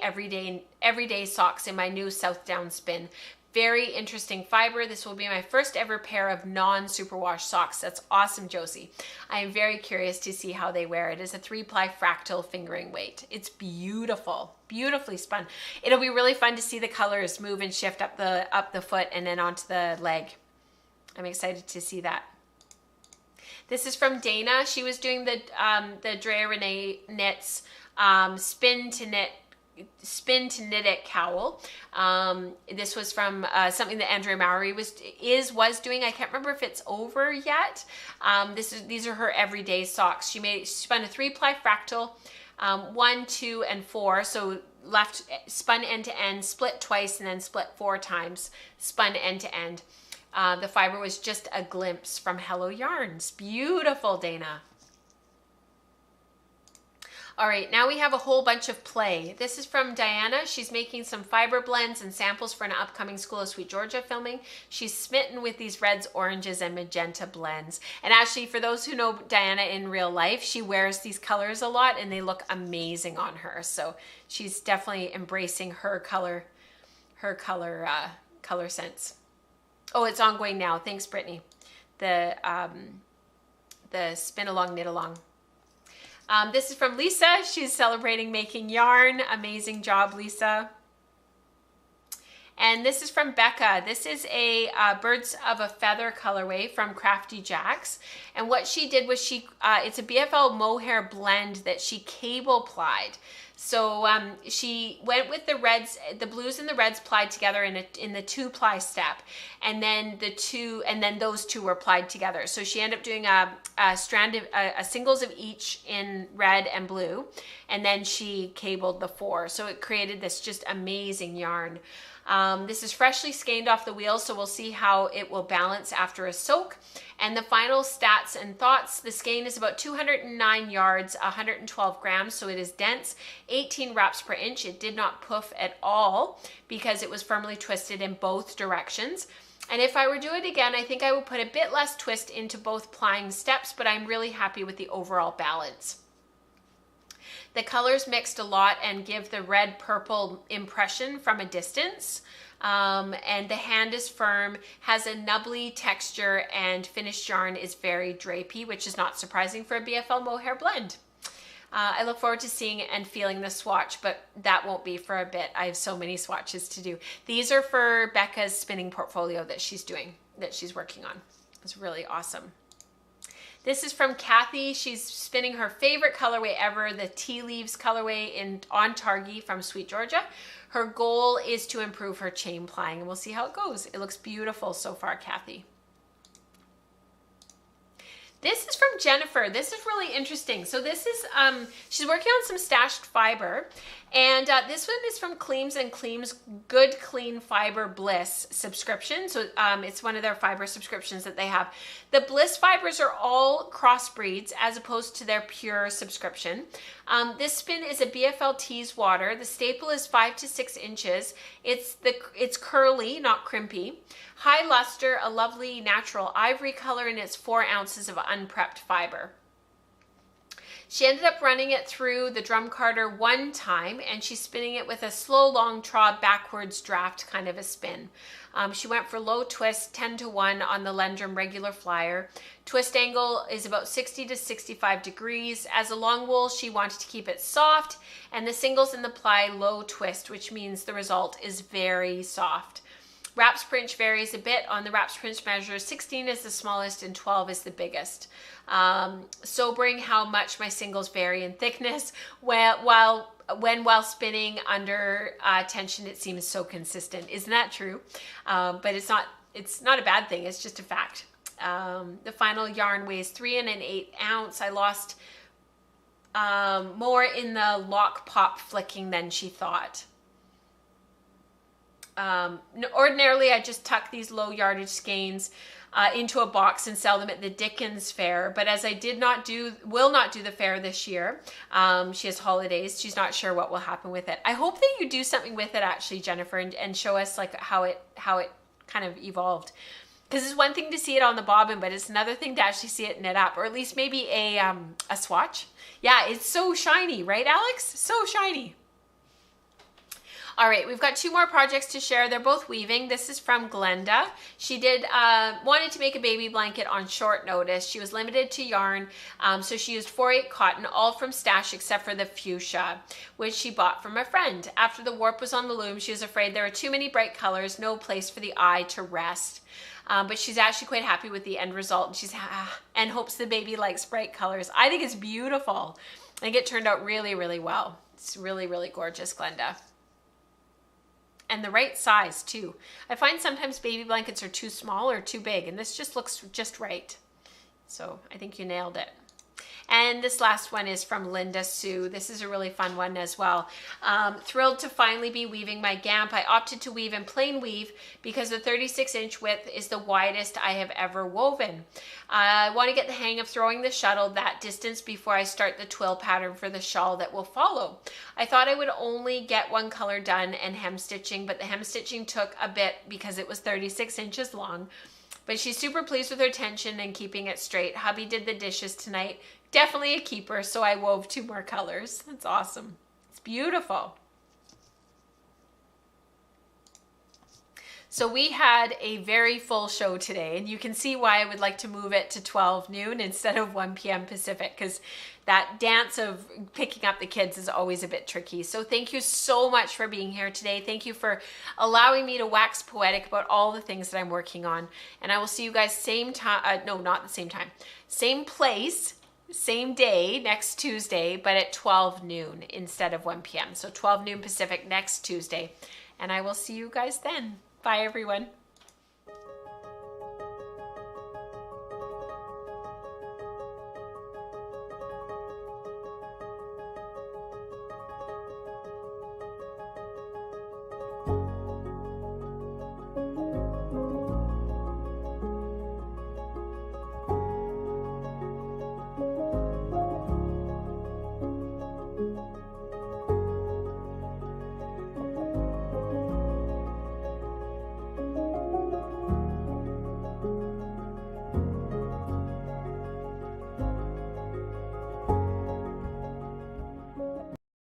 everyday socks in my new South Down spin. Very interesting fiber. This will be my first ever pair of non-superwash socks. That's awesome, Josie. I am very curious to see how they wear. It is a 3-ply fractal fingering weight. It's beautiful, beautifully spun. It'll be really fun to see the colors move and shift up the foot and then onto the leg. I'm excited to see that. This is from Dana. She was doing the Drea Renee knits spin to knit it cowl. This was from something that Andrea Mowry was doing. I can't remember if it's over yet. These are her everyday socks. She spun a 3-ply fractal, 1, 2, and 4. So spun end to end, split twice, and then split 4 times, spun end to end. The fiber was just a glimpse from Hello Yarns. Beautiful, Dana. All right, now we have a whole bunch of play. This is from Diana. She's making some fiber blends and samples for an upcoming School of Sweet Georgia filming. She's smitten with these reds, oranges, and magenta blends. And actually, for those who know Diana in real life, she wears these colors a lot and they look amazing on her. So she's definitely embracing her color sense. Oh, it's ongoing now. Thanks, Brittany. The spin along, knit along. This is from Lisa. She's celebrating making yarn. Amazing job, Lisa. And this is from Becca. This is a Birds of a Feather colorway from Crafty Jacks. And what she did was it's a BFL mohair blend that she cable plied. So she went with the reds, the blues and the reds plied together in the 2-ply step, and then those two were plied together. So she ended up doing a strand of singles of each in red and blue, and then she cabled the 4. So it created this just amazing yarn. This is freshly skeined off the wheel, so we'll see how it will balance after a soak. And the final stats and thoughts: the skein is about 209 yards, 112 grams, so it is dense, 18 wraps per inch. It did not poof at all because it was firmly twisted in both directions. And if I were to do it again, I think I would put a bit less twist into both plying steps, but I'm really happy with the overall balance. The colors mixed a lot and give the red-purple impression from a distance. And the hand is firm, has a nubbly texture, and finished yarn is very drapey, which is not surprising for a BFL mohair blend. I look forward to seeing and feeling the swatch, but that won't be for a bit. I have so many swatches to do. These are for Becca's spinning portfolio that she's working on. It's really awesome. This is from Kathy. She's spinning her favorite colorway ever, the Tea Leaves colorway on Targhee from Sweet Georgia. Her goal is to improve her chain plying, and we'll see how it goes. It looks beautiful so far, Kathy. This is from Jennifer. This is really interesting. So this is, she's working on some stashed fiber, and this one is from Cleams and Cleams Good Clean Fiber Bliss subscription. So it's one of their fiber subscriptions that they have. The Bliss fibers are all crossbreeds as opposed to their pure subscription. This spin is a BFL Tees water. The staple is 5 to 6 inches. It's curly, not crimpy. High luster, a lovely natural ivory color, and it's 4 ounces of unprepped fiber. She ended up running it through the drum carder one time, and she's spinning it with a slow long traw backwards draft kind of a spin. She went for low twist, 10 to 1 on the Lendrum regular flyer. Twist angle is about 60 to 65 degrees. As a long wool, she wanted to keep it soft, and the singles in the ply low twist, which means the result is very soft. Wraps per inch varies a bit on the wraps per inch measure. 16 is the smallest and 12 is the biggest. Sobering how much my singles vary in thickness. While spinning under tension, it seems so consistent. Isn't that true? But it's not a bad thing. It's just a fact. The final yarn weighs 3 1/8 ounce. I lost more in the lock pop flicking than she thought. Ordinarily, I just tuck these low yardage skeins into a box and sell them at the Dickens Fair. But as I will not do the fair this year, she has holidays. She's not sure what will happen with it. I hope that you do something with it, actually, Jennifer, and show us like how it kind of evolved. Because it's one thing to see it on the bobbin, but it's another thing to actually see it knit up, or at least maybe a swatch. Yeah, it's so shiny, right, Alex? So shiny. All right, we've got 2 more projects to share. They're both weaving. This is from Glenda. She wanted to make a baby blanket on short notice. She was limited to yarn, so she used 4/8 cotton, all from Stash except for the fuchsia, which she bought from a friend. After the warp was on the loom, she was afraid there were too many bright colors, no place for the eye to rest. But she's actually quite happy with the end result, and hopes the baby likes bright colors. I think it's beautiful. I think it turned out really, really well. It's really, really gorgeous, Glenda. And the right size too. I find sometimes baby blankets are too small or too big, and this just looks just right. So I think you nailed it. And this last one is from Linda Sue. This is a really fun one as well. Thrilled to finally be weaving my GAMP. I opted to weave in plain weave because the 36-inch width is the widest I have ever woven. I want to get the hang of throwing the shuttle that distance before I start the twill pattern for the shawl that will follow. I thought I would only get one color done and hem stitching, but the hem stitching took a bit because it was 36 inches long. But she's super pleased with her tension and keeping it straight. Hubby did the dishes tonight. Definitely a keeper, so I wove 2 more colors. That's awesome. It's beautiful. So we had a very full show today, and you can see why I would like to move it to 12 noon instead of 1 p.m. Pacific, because that dance of picking up the kids is always a bit tricky. So thank you so much for being here today. Thank you for allowing me to wax poetic about all the things that I'm working on. And I will see you guys same time, no, not the same time, same place, same day next Tuesday, but at 12 noon instead of 1 p.m. So 12 noon Pacific next Tuesday. And I will see you guys then. Bye, everyone.